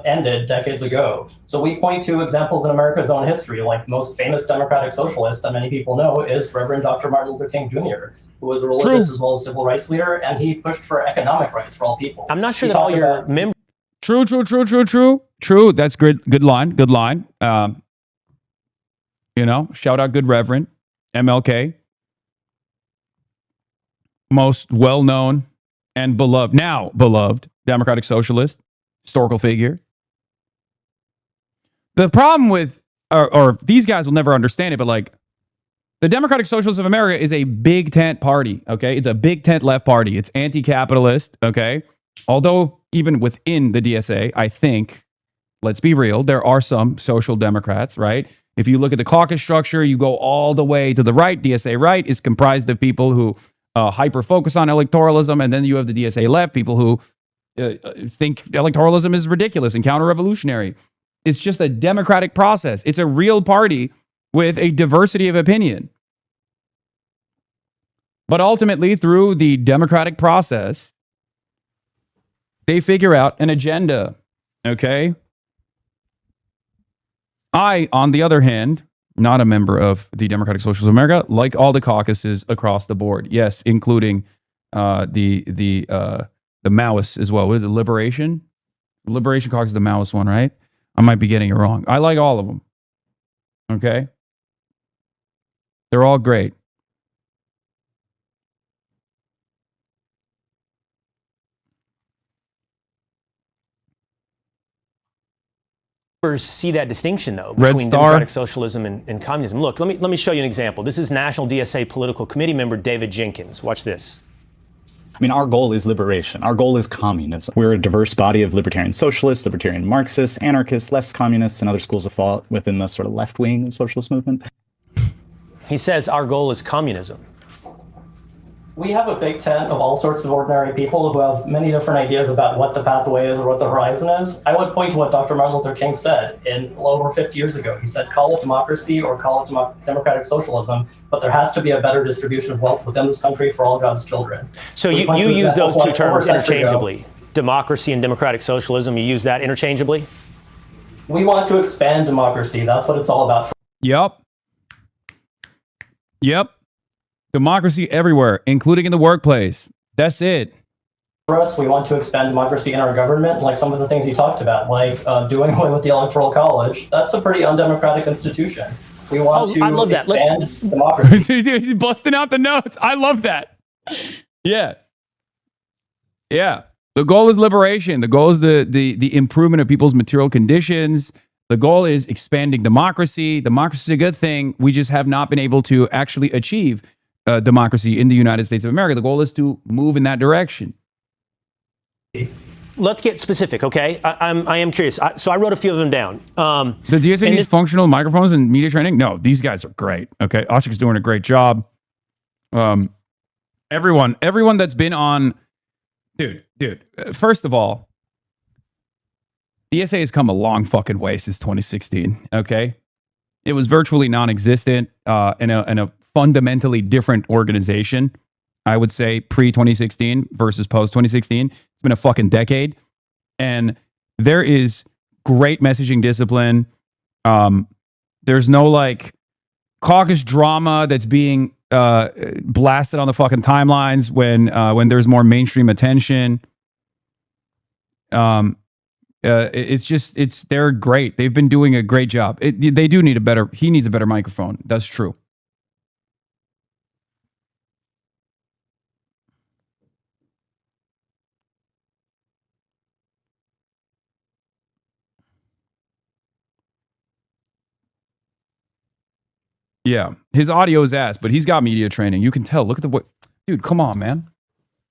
ended decades ago. So we point to examples in America's own history, like the most famous democratic socialist that many people know is Reverend Dr. Martin Luther King Jr., who was a religious as well as civil rights leader, and he pushed for economic rights for all people. I'm not sure that all your members. True. That's good. Good line. Shout out good Reverend MLK. Most well-known and beloved Democratic Socialist, historical figure. The problem with, or these guys will never understand it, but like, the Democratic Socialists of America is a big tent party, okay? It's a big tent left party. It's anti-capitalist, okay? Although, even within the DSA, I think, let's be real, there are some social democrats, right? If you look at the caucus structure, you go all the way to the right. DSA right is comprised of people who hyper-focus on electoralism, and then you have the DSA left, people who think electoralism is ridiculous and counter-revolutionary. It's just a democratic process. It's a real party with a diversity of opinion. But ultimately, through the democratic process, they figure out an agenda, okay? I, on the other hand, not a member of the Democratic Socialists of America, like all the caucuses across the board. Yes, including the Maoists as well. What is it, Liberation? Liberation Caucus is the Maoist one, right? I might be getting it wrong. I like all of them, okay? They're all great. See that distinction, though, Red between Star. democratic socialism and communism. Look, let me show you an example. This is National DSA Political Committee member David Jenkins. Watch this. I mean, our goal is liberation. Our goal is communism. We're a diverse body of libertarian socialists, libertarian Marxists, anarchists, left communists, and other schools of thought within the sort of left-wing socialist movement. He says our goal is communism. We have a big tent of all sorts of ordinary people who have many different ideas about what the pathway is or what the horizon is. I would point to what Dr. Martin Luther King said over 50 years ago. He said, call it democracy or call it democratic socialism, but there has to be a better distribution of wealth within this country for all God's children. So you use those two terms interchangeably, democracy and democratic socialism. You use that interchangeably? We want to expand democracy. That's what it's all about. Yep. Democracy everywhere, including in the workplace. That's it. For us, we want to expand democracy in our government, like some of the things he talked about, like doing away with the Electoral College. That's a pretty undemocratic institution. We want to expand democracy. He's busting out the notes. I love that. Yeah. The goal is liberation. The goal is the improvement of people's material conditions. The goal is expanding democracy. Democracy is a good thing. We just have not been able to actually achieve democracy in the United States of America. The goal is to move in that direction. Let's get specific, okay? I am curious. So I wrote a few of them down. The DSA needs functional microphones and media training? No, these guys are great, okay? Ashik's doing a great job. Everyone that's been on... Dude, first of all, DSA has come a long fucking way since 2016, okay? It was virtually non-existent in a fundamentally different organization, I would say, pre-2016 versus post-2016. It's been a fucking decade. And there is great messaging discipline. There's no, like, caucus drama that's being blasted on the fucking timelines when there's more mainstream attention. They're great. They've been doing a great job. They do need he needs a better microphone. That's true. Yeah, his audio is ass, but he's got media training. You can tell. Look at dude, come on, man.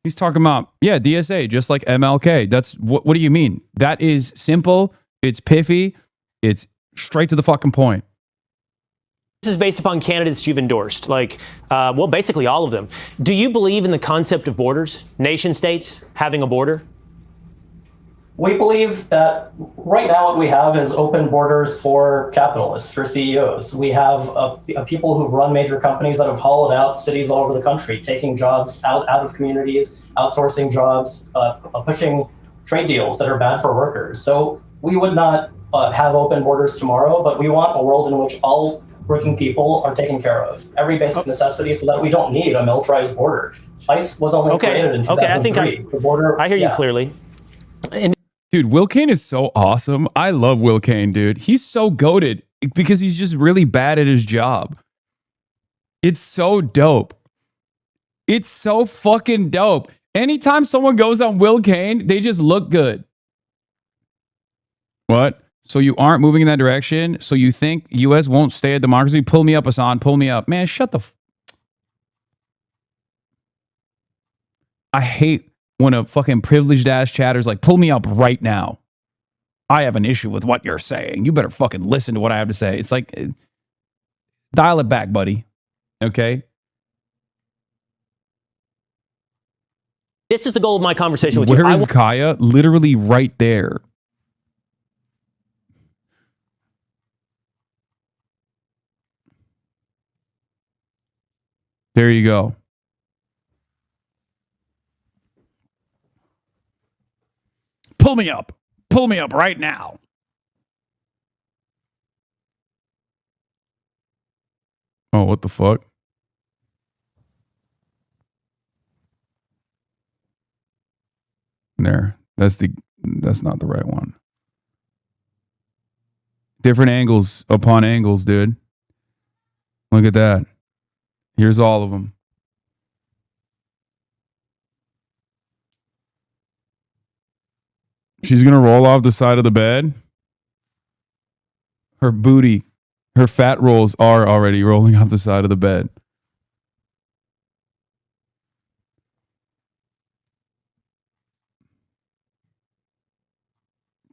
He's talking about, DSA, just like MLK. That's what do you mean? That is simple. It's pithy. It's straight to the fucking point. This is based upon candidates you've endorsed, basically all of them. Do you believe in the concept of borders, nation states having a border? We believe that right now what we have is open borders for capitalists, for CEOs. We have people who've run major companies that have hollowed out cities all over the country, taking jobs out of communities, outsourcing jobs, pushing trade deals that are bad for workers. So we would not have open borders tomorrow, but we want a world in which all working people are taken care of, every basic necessity, so that we don't need a militarized border. ICE was only created in 2003. The border, I hear you clearly. Dude, Will Kane is so awesome. I love Will Kane, dude. He's so goated because he's just really bad at his job. It's so dope. It's so fucking dope. Anytime someone goes on Will Kane, they just look good. What? So you aren't moving in that direction? So you think U.S. won't stay a democracy? Pull me up, Hasan. Pull me up. Man, shut the... I hate when a fucking privileged ass chatter's like, pull me up right now. I have an issue with what you're saying. You better fucking listen to what I have to say. It's like, dial it back, buddy. Okay? This is the goal of my conversation with Where you. is Kaya? Literally right there. There you go. Pull me up. Pull me up right now. Oh, what the fuck? There. That's not the right one. Different angles upon angles, dude. Look at that. Here's all of them. She's going to roll off the side of the bed. Her booty, her fat rolls are already rolling off the side of the bed.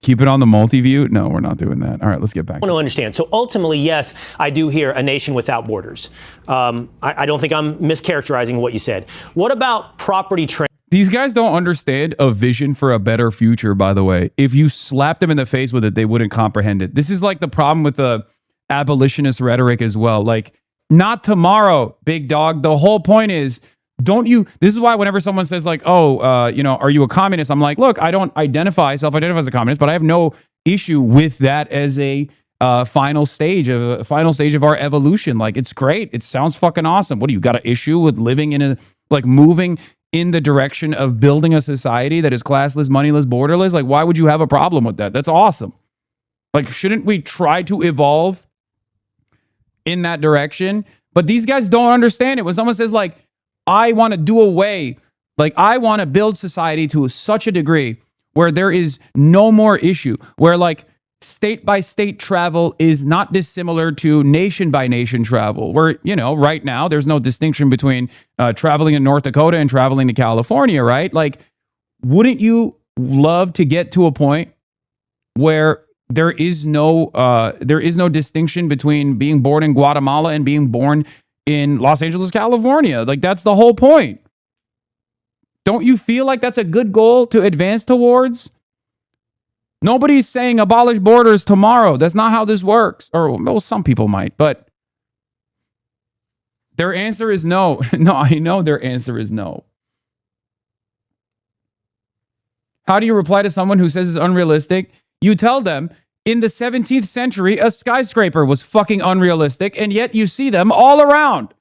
Keep it on the multi-view? No, we're not doing that. All right, let's get back. I want to understand. So ultimately, yes, I do hear a nation without borders. I don't think I'm mischaracterizing what you said. What about property These guys don't understand a vision for a better future, by the way. If you slapped them in the face with it, they wouldn't comprehend it. This is like the problem with the abolitionist rhetoric as well. Like, not tomorrow, big dog. The whole point is, this is why whenever someone says like, are you a communist? I'm like, look, I don't self-identify as a communist, but I have no issue with that as a final stage of our evolution. Like, it's great. It sounds fucking awesome. What do you got an issue with living moving in the direction of building a society that is classless, moneyless, borderless? Like, why would you have a problem with that? That's awesome. Like, shouldn't we try to evolve in that direction? But these guys don't understand it. When someone says like, I want to do away, like I want to build society to such a degree where there is no more issue, where like state by state travel is not dissimilar to nation by nation travel, where, right now there's no distinction between traveling in North Dakota and traveling to California, right? Like, wouldn't you love to get to a point where there is no distinction between being born in Guatemala and being born in Los Angeles, California? Like, that's the whole point. Don't you feel like that's a good goal to advance towards? Nobody's saying abolish borders tomorrow. That's not how this works. Or, well, some people might, but their answer is no. No, I know their answer is no. How do you reply to someone who says it's unrealistic? You tell them, in the 17th century, a skyscraper was fucking unrealistic, and yet you see them all around.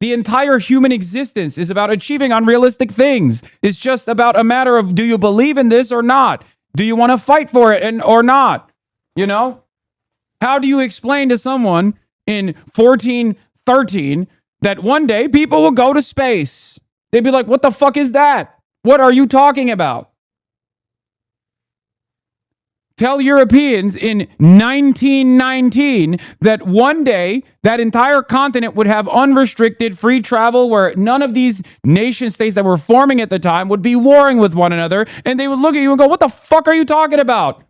The entire human existence is about achieving unrealistic things. It's just about a matter of, do you believe in this or not? Do you want to fight for it or not? How do you explain to someone in 1413 that one day people will go to space? They'd be like, what the fuck is that? What are you talking about? Tell Europeans in 1919 that one day that entire continent would have unrestricted free travel, where none of these nation states that were forming at the time would be warring with one another, and they would look at you and go, what the fuck are you talking about?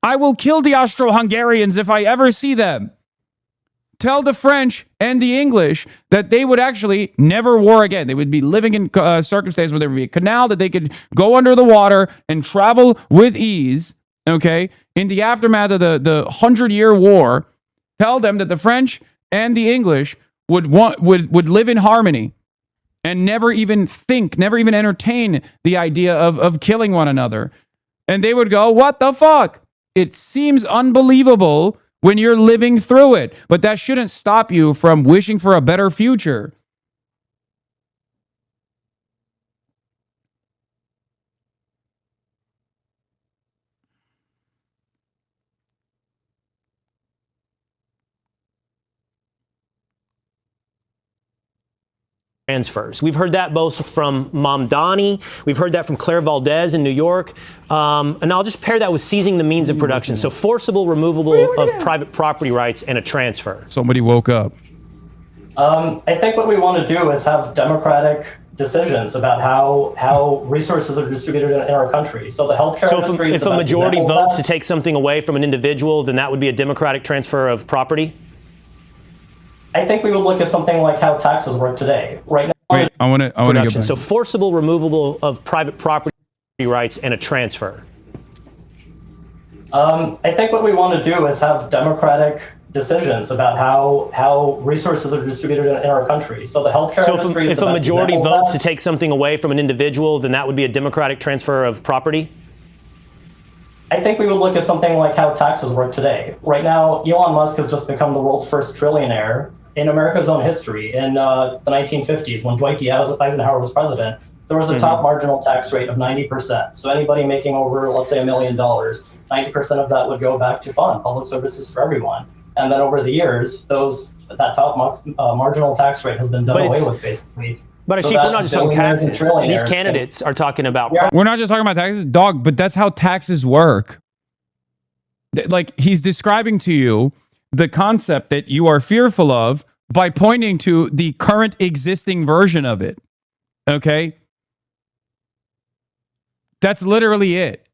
I will kill the Austro-Hungarians if I ever see them. Tell the French and the English that they would actually never war again. They would be living in circumstances where there would be a canal that they could go under the water and travel with ease, okay? In the aftermath of the 100-year war, tell them that the French and the English would live in harmony and never even entertain the idea of killing one another. And they would go, what the fuck? It seems unbelievable when you're living through it, but that shouldn't stop you from wishing for a better future. Transfers. We've heard that both from Mamdani. We've heard that from Claire Valdez in New York. And I'll just pair that with seizing the means of production. So forcible removable of private property rights and a transfer. Somebody woke up. I think what we want to do is have democratic decisions about how resources are distributed in our country. So the healthcare industry is if a majority votes to take something away from an individual, then that would be a democratic transfer of property? I think we would look at something like how taxes work today. Right now, Wait, I want to get back. So forcible removal of private property rights and a transfer. I think what we want to do is have democratic decisions about how resources are distributed in our country. So the healthcare industry is if a majority votes to take something away from an individual, then that would be a democratic transfer of property? I think we would look at something like how taxes work today. Right now, Elon Musk has just become the world's first trillionaire in America's own history. In the 1950s, when Dwight D. Eisenhower was president, there was a top marginal tax rate of 90%. So anybody making over, let's say, $1 million, 90% of that would go back to fund public services for everyone. And then over the years, that top marginal tax rate has been done away with, basically. But we're not just talking taxes. These candidates are talking about. We're not just talking about taxes, dog, but that's how taxes work. Like, he's describing to you the concept that you are fearful of by pointing to the current existing version of it. Okay? That's literally it.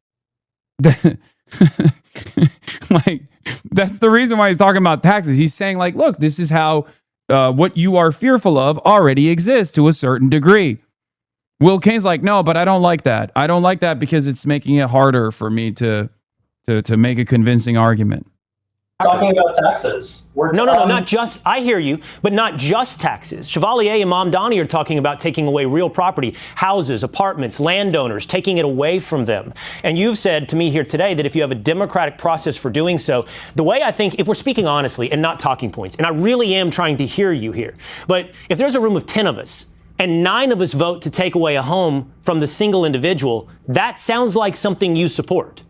Like, that's the reason why he's talking about taxes. He's saying, like, look, this is how what you are fearful of already exists to a certain degree. Will Kane's like, no, but I don't like that. I don't like that because it's making it harder for me to make a convincing argument. Talking about taxes. No, not just, I hear you, but not just taxes. Chevalier and Mamdani are talking about taking away real property, houses, apartments, landowners, taking it away from them. And you've said to me here today that if you have a democratic process for doing so, the way I think, if we're speaking honestly and not talking points, and I really am trying to hear you here, but if there's a room of 10 of us and 9 of us vote to take away a home from the single individual, that sounds like something you support.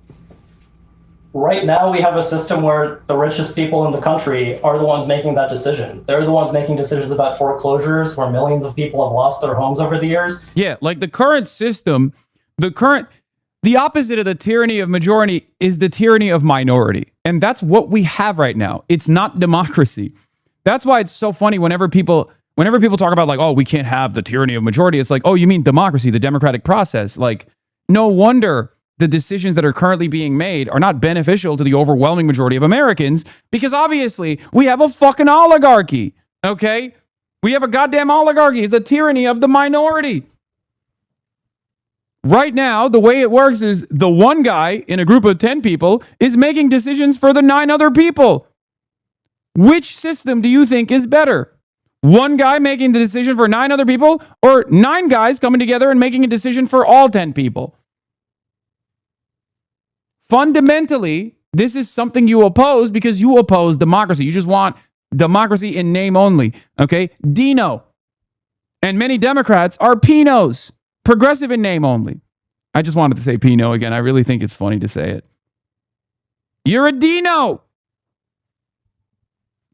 Right now, we have a system where the richest people in the country are the ones making that decision. They're the ones making decisions about foreclosures, where millions of people have lost their homes over the years. Yeah, like the current system, the opposite of the tyranny of majority is the tyranny of minority. And that's what we have right now. It's not democracy. That's why it's so funny whenever people talk about, like, oh, we can't have the tyranny of majority. It's like, oh, you mean democracy, the democratic process. Like, no wonder the decisions that are currently being made are not beneficial to the overwhelming majority of Americans, because obviously we have a fucking oligarchy, okay? We have a goddamn oligarchy. It's a tyranny of the minority. Right now, the way it works is the one guy in a group of 10 people is making decisions for the 9 other people. Which system do you think is better? One guy making the decision for 9 other people, or 9 guys coming together and making a decision for all 10 people? Fundamentally, this is something you oppose because you oppose democracy. You just want democracy in name only, okay? Dino. And many Democrats are Pinos, progressive in name only. I just wanted to say Pino again. I really think it's funny to say it. You're a Dino.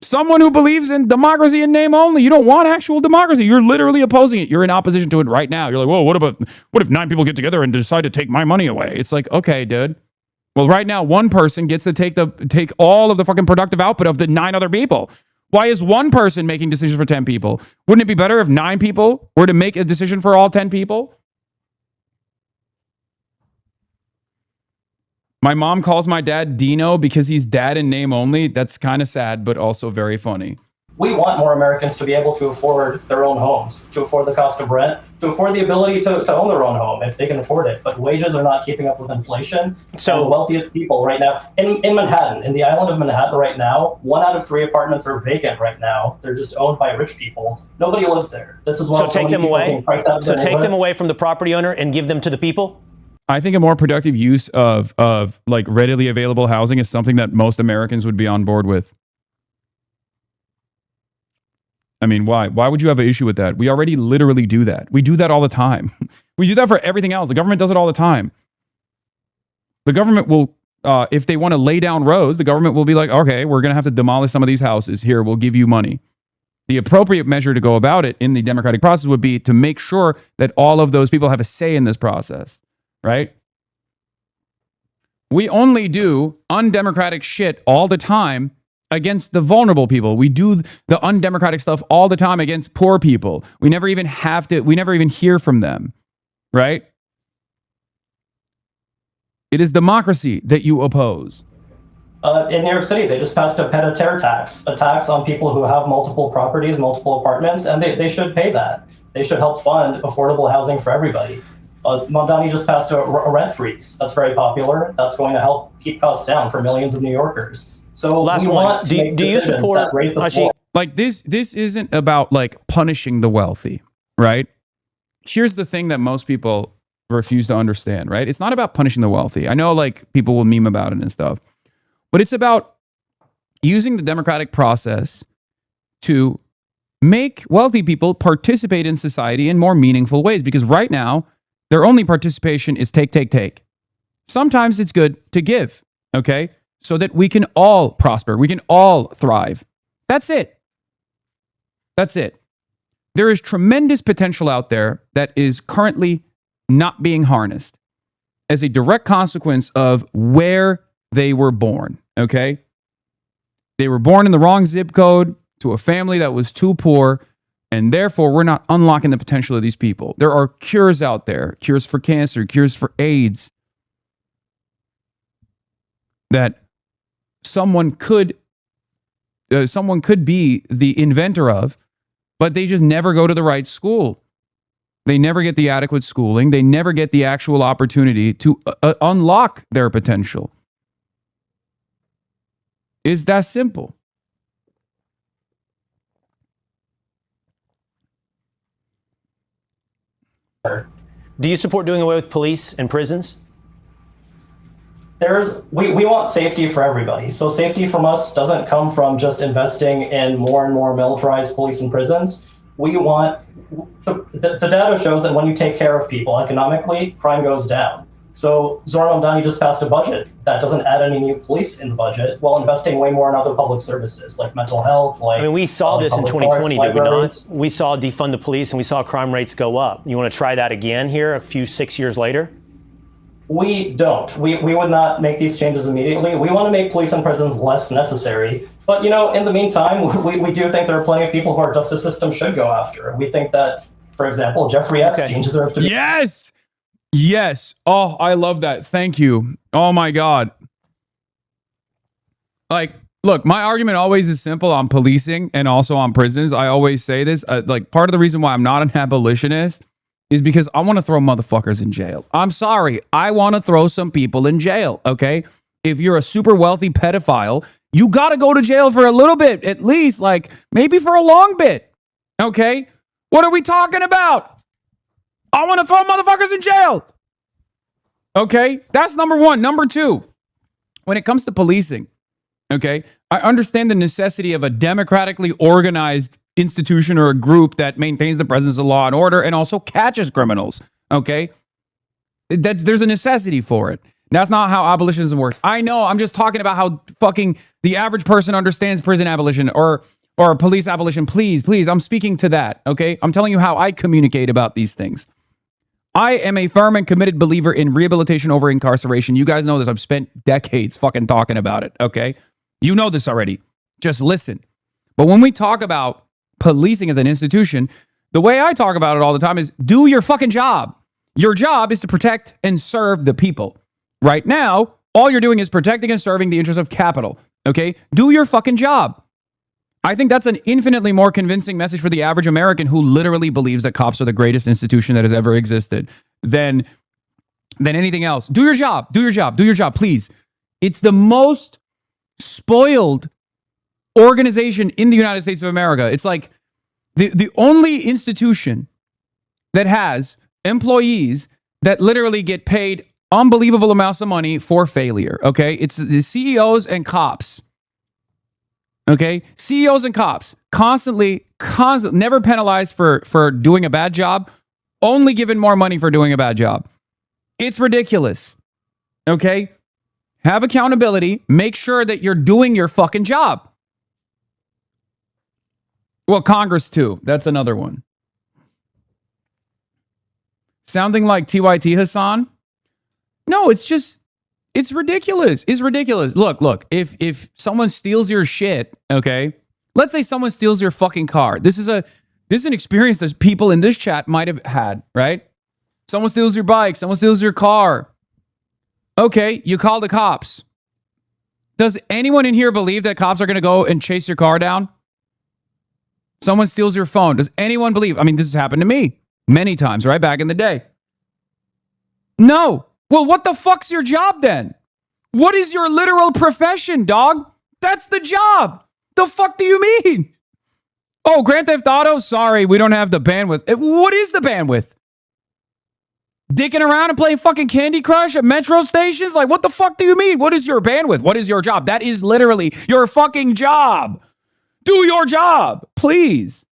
Someone who believes in democracy in name only. You don't want actual democracy. You're literally opposing it. You're in opposition to it right now. You're like, whoa, what if 9 people get together and decide to take my money away? It's like, okay, dude. Well, right now, one person gets to take all of the fucking productive output of the 9 other people. Why is one person making decisions for 10 people? Wouldn't it be better if 9 people were to make a decision for all 10 people? My mom calls my dad Dino because he's dad in name only. That's kind of sad, but also very funny. We want more Americans to be able to afford their own homes, to afford the cost of rent, to afford the ability to own their own home if they can afford it. But wages are not keeping up with inflation. So the wealthiest people right now, in Manhattan, in the island of Manhattan right now, 1 out of 3 apartments are vacant right now. They're just owned by rich people. Nobody lives there. This is why so take them away. So take them away from the property owner and give them to the people? I think a more productive use of like readily available housing is something that most Americans would be on board with. I mean, why? Why would you have an issue with that? We already literally do that. We do that all the time. We do that for everything else. The government does it all the time. The government will, if they want to lay down roads, the government will be like, okay, we're going to have to demolish some of these houses. Here, we'll give you money. The appropriate measure to go about it in the democratic process would be to make sure that all of those people have a say in this process, right? We only do undemocratic shit all the time against the vulnerable people. We do the undemocratic stuff all the time against poor people. We never even hear from them, right? It is democracy that you oppose. In New York City, they just passed a pet-a-terre tax, a tax on people who have multiple properties, multiple apartments, and they should pay that. They should help fund affordable housing for everybody. Mamdani just passed a rent freeze. That's very popular. That's going to help keep costs down for millions of New Yorkers. So last we one. want to make decisions that raise the floor. Like this isn't about like punishing the wealthy, right? Here's the thing that most people refuse to understand, right? It's not about punishing the wealthy. I know like people will meme about it and stuff, but it's about using the democratic process to make wealthy people participate in society in more meaningful ways, because right now their only participation is take. Sometimes it's good to give, okay? So that we can all prosper, we can all thrive. That's it. That's it. There is tremendous potential out there that is currently not being harnessed as a direct consequence of where they were born, okay? They were born in the wrong zip code to a family that was too poor, and therefore we're not unlocking the potential of these people. There are cures out there, cures for cancer, cures for AIDS, that someone could be the inventor of, but they just never go to the right school. They never get the adequate schooling. They never get the actual opportunity to unlock their potential. It's that simple. Do you support doing away with police and prisons? We want safety for everybody. So safety from us doesn't come from just investing in more and more militarized police and prisons. We want, the data shows that when you take care of people economically, crime goes down. So Zohran Mamdani just passed a budget that doesn't add any new police in the budget while investing way more in other public services like mental health. Like, I mean, we saw this in 2020, did we not? We saw defund the police and we saw crime rates go up. You want to try that again here 6 years later? We don't. We would not make these changes immediately. We want to make police and prisons less necessary. But, you know, in the meantime, we do think there are plenty of people who our justice system should go after. We think that, for example, Jeffrey Epstein deserves to be... Yes! Yes. Oh, I love that. Thank you. Oh, my God. Like, look, my argument always is simple on policing and also on prisons. I always say this. Like, part of the reason why I'm not an abolitionist is because I want to throw motherfuckers in jail. I'm sorry. I want to throw some people in jail, okay? If you're a super wealthy pedophile, you got to go to jail for a little bit, at least, like maybe for a long bit, okay? What are we talking about? I want to throw motherfuckers in jail, okay? That's number one. Number two, when it comes to policing, okay, I understand the necessity of a democratically organized institution or a group that maintains the presence of law and order and also catches criminals, okay? There's a necessity for it. That's not how abolitionism works. I know, I'm just talking about how fucking the average person understands prison abolition or police abolition. Please, I'm speaking to that, okay? I'm telling you how I communicate about these things. I am a firm and committed believer in rehabilitation over incarceration. You guys know this. I've spent decades fucking talking about it, okay? You know this already. Just listen. But when we talk about policing as an institution, the way I talk about it all the time is do your fucking job. Your job is to protect and serve the people. Right now, all you're doing is protecting and serving the interests of capital. Okay? Do your fucking job. I think that's an infinitely more convincing message for the average American who literally believes that cops are the greatest institution that has ever existed than anything else. Do your job. Do your job. Do your job, please. It's the most spoiled organization in the United States of America. It's like the only institution that has employees that literally get paid unbelievable amounts of money for failure, okay? It's the CEOs and cops, okay? CEOs and cops constantly, never penalized for doing a bad job, only given more money for doing a bad job. It's ridiculous, okay? Have accountability. Make sure that you're doing your fucking job. Well, Congress too. That's another one. Sounding like TYT Hasan? No, it's ridiculous. It's ridiculous. Look, if someone steals your shit, okay? Let's say someone steals your fucking car. This is an experience that people in this chat might have had, right? Someone steals your bike, someone steals your car. Okay, you call the cops. Does anyone in here believe that cops are going to go and chase your car down? Someone steals your phone. Does anyone believe? I mean, this has happened to me many times, right? Back in the day. No. Well, what the fuck's your job then? What is your literal profession, dog? That's the job. The fuck do you mean? Oh, Grand Theft Auto? Sorry, we don't have the bandwidth. What is the bandwidth? Dicking around and playing fucking Candy Crush at metro stations? Like, what the fuck do you mean? What is your bandwidth? What is your job? That is literally your fucking job. Do your job, please.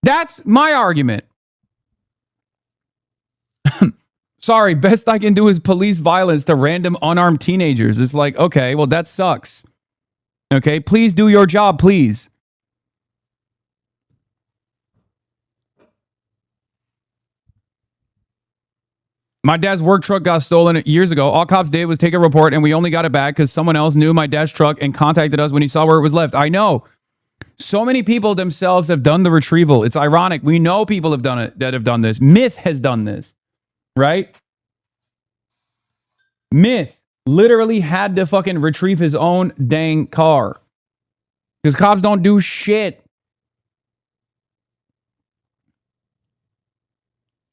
That's my argument. Sorry, best I can do is police violence to random unarmed teenagers. It's like, okay, well, that sucks. Okay, please do your job, please. My dad's work truck got stolen years ago. All cops did was take a report, and we only got it back because someone else knew my dad's truck and contacted us when he saw where it was left. I know. So many people themselves have done the retrieval. It's ironic. We know people have done it that have done this. Myth has done this, right? Myth literally had to fucking retrieve his own dang car because cops don't do shit.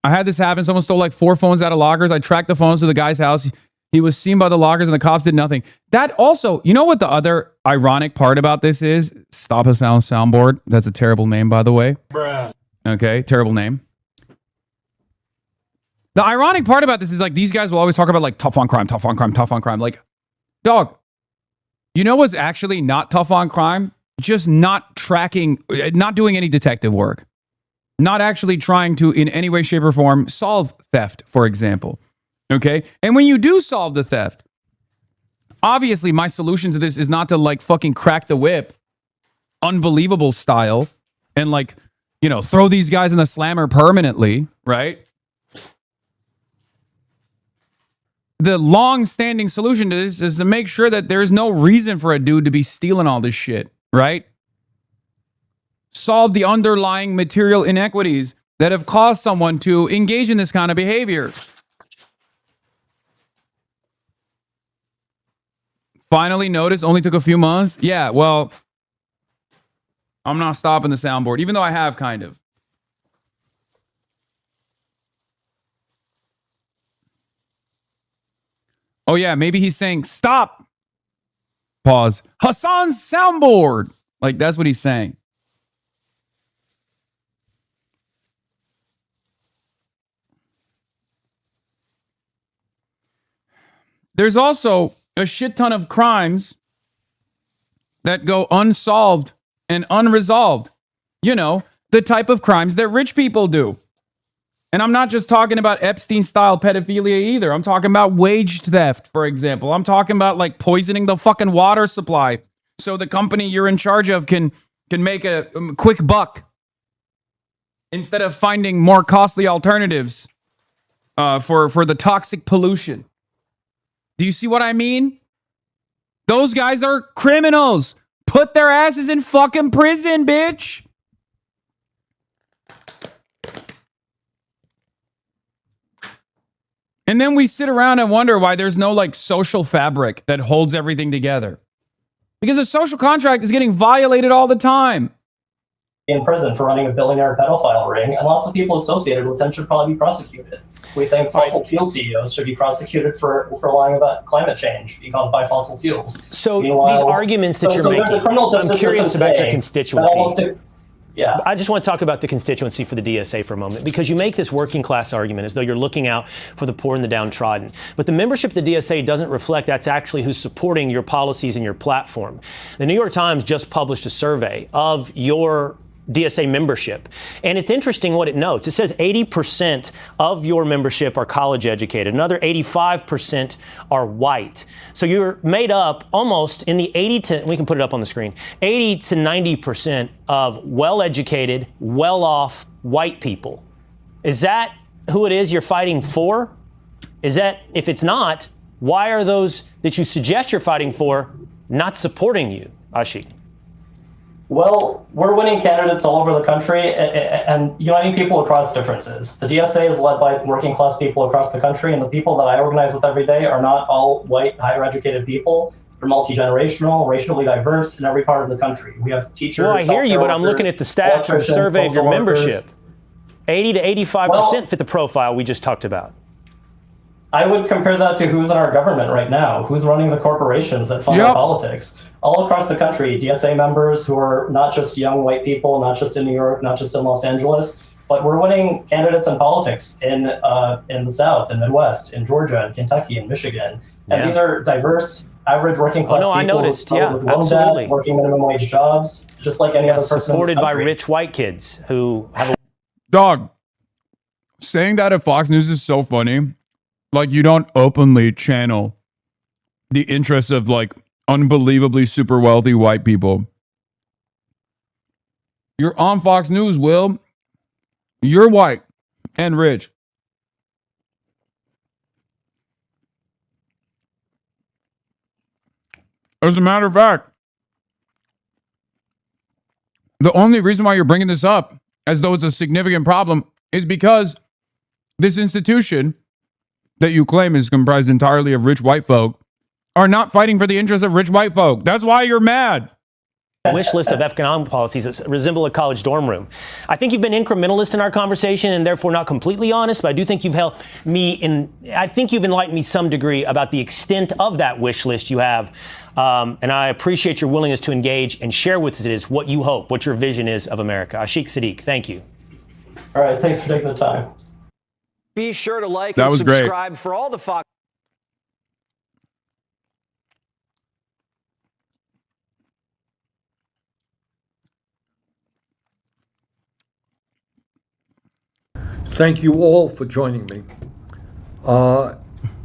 I had this happen. Someone stole like 4 phones out of lockers. I tracked the phones to the guy's house. He was seen by the lockers and the cops did nothing. That also, you know what the other ironic part about this is? Stop a soundboard. That's a terrible name, by the way. Bruh. Okay, terrible name. The ironic part about this is like these guys will always talk about like tough on crime, tough on crime, tough on crime. Like, dog, you know what's actually not tough on crime? Just not tracking, not doing any detective work. Not actually trying to, in any way, shape, or form, solve theft, for example. Okay? And when you do solve the theft, obviously my solution to this is not to like fucking crack the whip, unbelievable style, and like, you know, throw these guys in the slammer permanently, right? The long-standing solution to this is to make sure that there's no reason for a dude to be stealing all this shit, right? Solve the underlying material inequities that have caused someone to engage in this kind of behavior. Finally noticed, only took a few months. Yeah, well, I'm not stopping the soundboard, even though I have kind of. Oh yeah, maybe he's saying, stop. Pause. Hasan's soundboard. Like, that's what he's saying. There's also a shit ton of crimes that go unsolved and unresolved. You know, the type of crimes that rich people do. And I'm not just talking about Epstein-style pedophilia either. I'm talking about wage theft, for example. I'm talking about like poisoning the fucking water supply so the company you're in charge of can make a quick buck instead of finding more costly alternatives for the toxic pollution. Do you see what I mean? Those guys are criminals. Put their asses in fucking prison, bitch. And then we sit around and wonder why there's no like social fabric that holds everything together. Because a social contract is getting violated all the time. In prison for running a billionaire pedophile ring, and lots of people associated with him should probably be prosecuted. We think fossil fuel CEOs should be prosecuted for lying about climate being caused by fossil fuels. So these arguments that you're making, I'm curious about your constituency. Yeah. I just want to talk about the constituency for the DSA for a moment, because you make this working class argument as though you're looking out for the poor and the downtrodden. But the membership of the DSA doesn't reflect that's actually who's supporting your policies and your platform. The New York Times just published a survey of your DSA membership. And it's interesting what it notes. It says 80% of your membership are college educated. Another 85% are white. So you're made up almost in the 80 to, we can put it up on the screen, 80 to 90% of well-educated, well-off white people. Is that who it is you're fighting for? Is that, if it's not, why are those that you suggest you're fighting for not supporting you, Ashi? Well, we're winning candidates all over the country and uniting people across differences. The DSA is led by working class people across the country, and the people that I organize with every day are not all white, higher educated people. They're multi-generational, racially diverse in every part of the country. We have teachers. Well, I hear you, but I'm looking at the stats from the survey of your membership. 80 to 85% fit the profile we just talked about. I would compare that to who's in our government right now, who's running the corporations that fund our politics. All across the country, DSA members who are not just young white people, not just in New York, not just in Los Angeles, but we're winning candidates in politics in the South, in Midwest, in Georgia, in Kentucky, in Michigan. And these are diverse, average working class people. I noticed. With low debt, working minimum wage jobs, just like any other person. Supported by rich white kids who have a... Dog, saying that at Fox News is so funny. Like, you don't openly channel the interests of, like, unbelievably super wealthy white people. You're on Fox News, Will. You're white and rich. As a matter of fact, the only reason why you're bringing this up as though it's a significant problem is because this institution that you claim is comprised entirely of rich white folk are not fighting for the interests of rich white folk. That's why you're mad. Wish list of economic policies that resemble a college dorm room. I think you've been incrementalist in our conversation and therefore not completely honest, but I do think you've helped me I think you've enlightened me some degree about the extent of that wish list you have. And I appreciate your willingness to engage and share with us what you hope, what your vision is of America. Ashik Sadiq, thank you. All right, thanks for taking the time. Be sure to like and subscribe for all the Fox. Thank you all for joining me.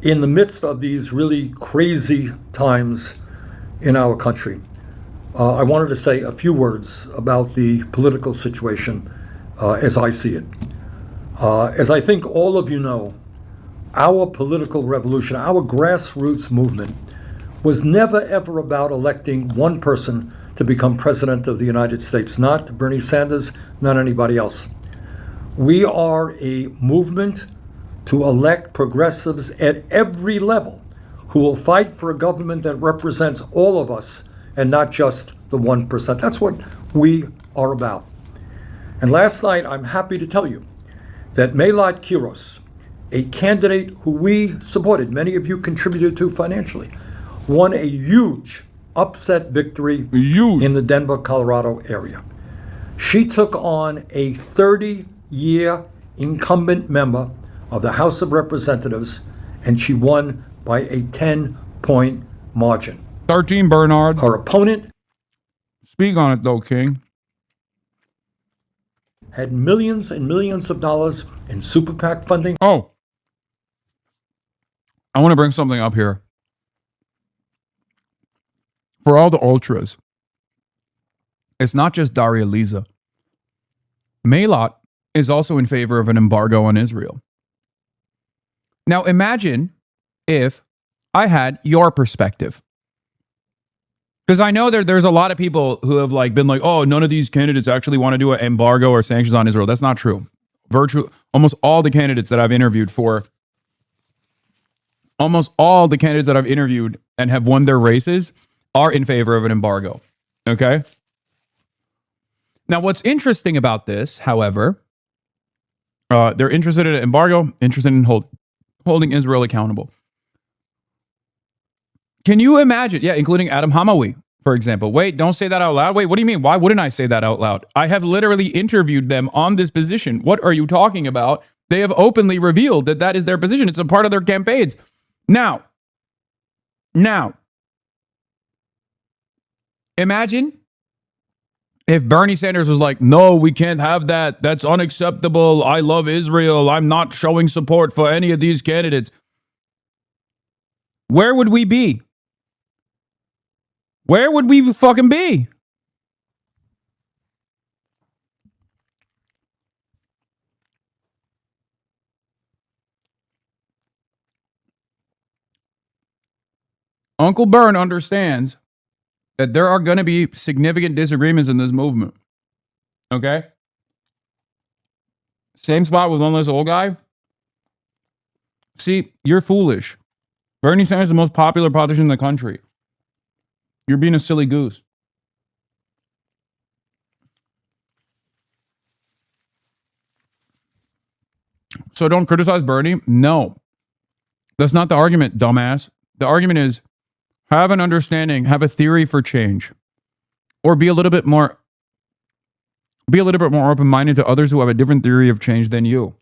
In the midst of these really crazy times in our country, I wanted to say a few words about the political situation as I see it. As I think all of you know, our political revolution, our grassroots movement, was never ever about electing one person to become president of the United States, not Bernie Sanders, not anybody else. We are a movement to elect progressives at every level who will fight for a government that represents all of us and not just the 1%. That's what we are about. And last night, I'm happy to tell you that Melat Kiros, a candidate who we supported, many of you contributed to financially, won a huge upset victory in the Denver, Colorado area. She took on a 30-year incumbent member of the House of Representatives, and she won by a 10-point margin. 13, Bernard. Her opponent... Speak on it, though, King. ...had millions and millions of dollars in super PAC funding. Oh. I want to bring something up here. For all the ultras, it's not just Daria Liza. Melat is also in favor of an embargo on Israel. Now imagine if I had your perspective. Because I know there's a lot of people who have been like, oh, none of these candidates actually want to do an embargo or sanctions on Israel. That's not true. Almost all the candidates that I've interviewed and have won their races are in favor of an embargo. Okay? Now, what's interesting about this, however, they're interested in an embargo, interested in holding Israel accountable. Can you imagine? Yeah, including Adam Hamawi, for example. Wait, don't say that out loud. Wait, what do you mean? Why wouldn't I say that out loud? I have literally interviewed them on this position. What are you talking about? They have openly revealed that that is their position. It's a part of their campaigns. Now, imagine if Bernie Sanders was like, no, we can't have that. That's unacceptable. I love Israel. I'm not showing support for any of these candidates. Where would we be? Where would we fucking be? Uncle Bern understands that there are going to be significant disagreements in this movement. Okay? Same spot with one less old guy. See, you're foolish. Bernie Sanders is the most popular politician in the country. You're being a silly goose. So don't criticize Bernie? No. That's not the argument, dumbass. The argument is have an understanding, have a theory for change. Or be a little bit more open-minded to others who have a different theory of change than you.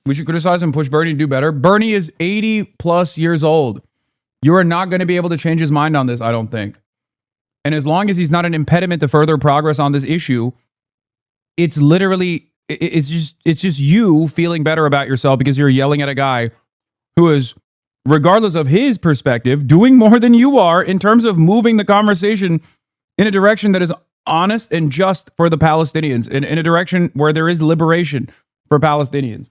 We should criticize and push Bernie to do better. Bernie is 80 plus years old. You are not going to be able to change his mind on this, I don't think. And as long as he's not an impediment to further progress on this issue, it's just you feeling better about yourself because you're yelling at a guy who is, regardless of his perspective, doing more than you are in terms of moving the conversation in a direction that is honest and just for the Palestinians, in a direction where there is liberation for Palestinians.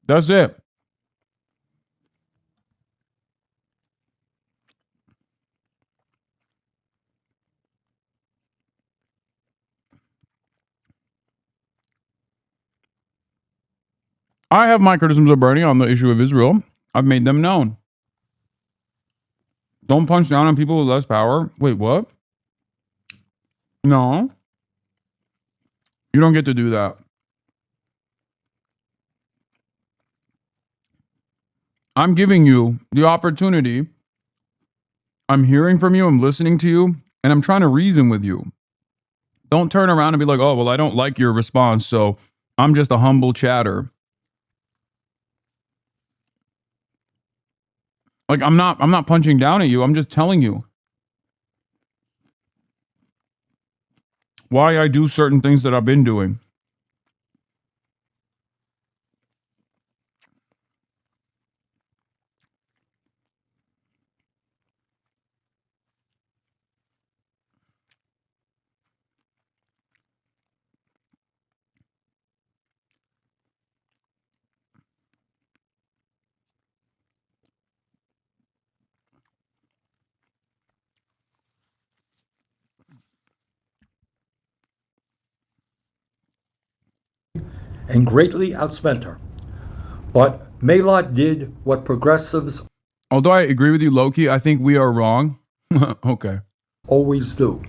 That's it. I have my criticisms of Bernie on the issue of Israel. I've made them known. Don't punch down on people with less power. Wait, what? No. You don't get to do that. I'm giving you the opportunity. I'm hearing from you. I'm listening to you. And I'm trying to reason with you. Don't turn around and be like, oh, well, I don't like your response, so I'm just a humble chatter. Like, I'm not punching down at you. I'm just telling you why I do certain things that I've been doing. And greatly outspent her. But Melot did what progressives, although I agree with you, Loki, I think we are wrong. Okay. Always do.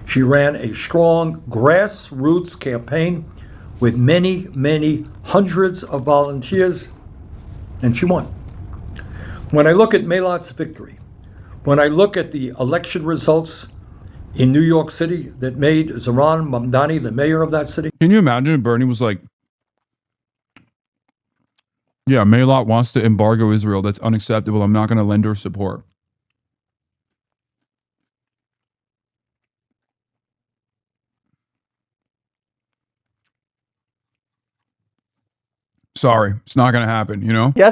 She ran a strong grassroots campaign with many, many hundreds of volunteers, and she won. When I look at Melot's victory, when I look at the election results in New York City that made Zohran Mamdani the mayor of that city. Can you imagine if Bernie was like, yeah, Melot wants to embargo Israel. That's unacceptable. I'm not going to lend her support. Sorry, it's not going to happen, you know? Yes.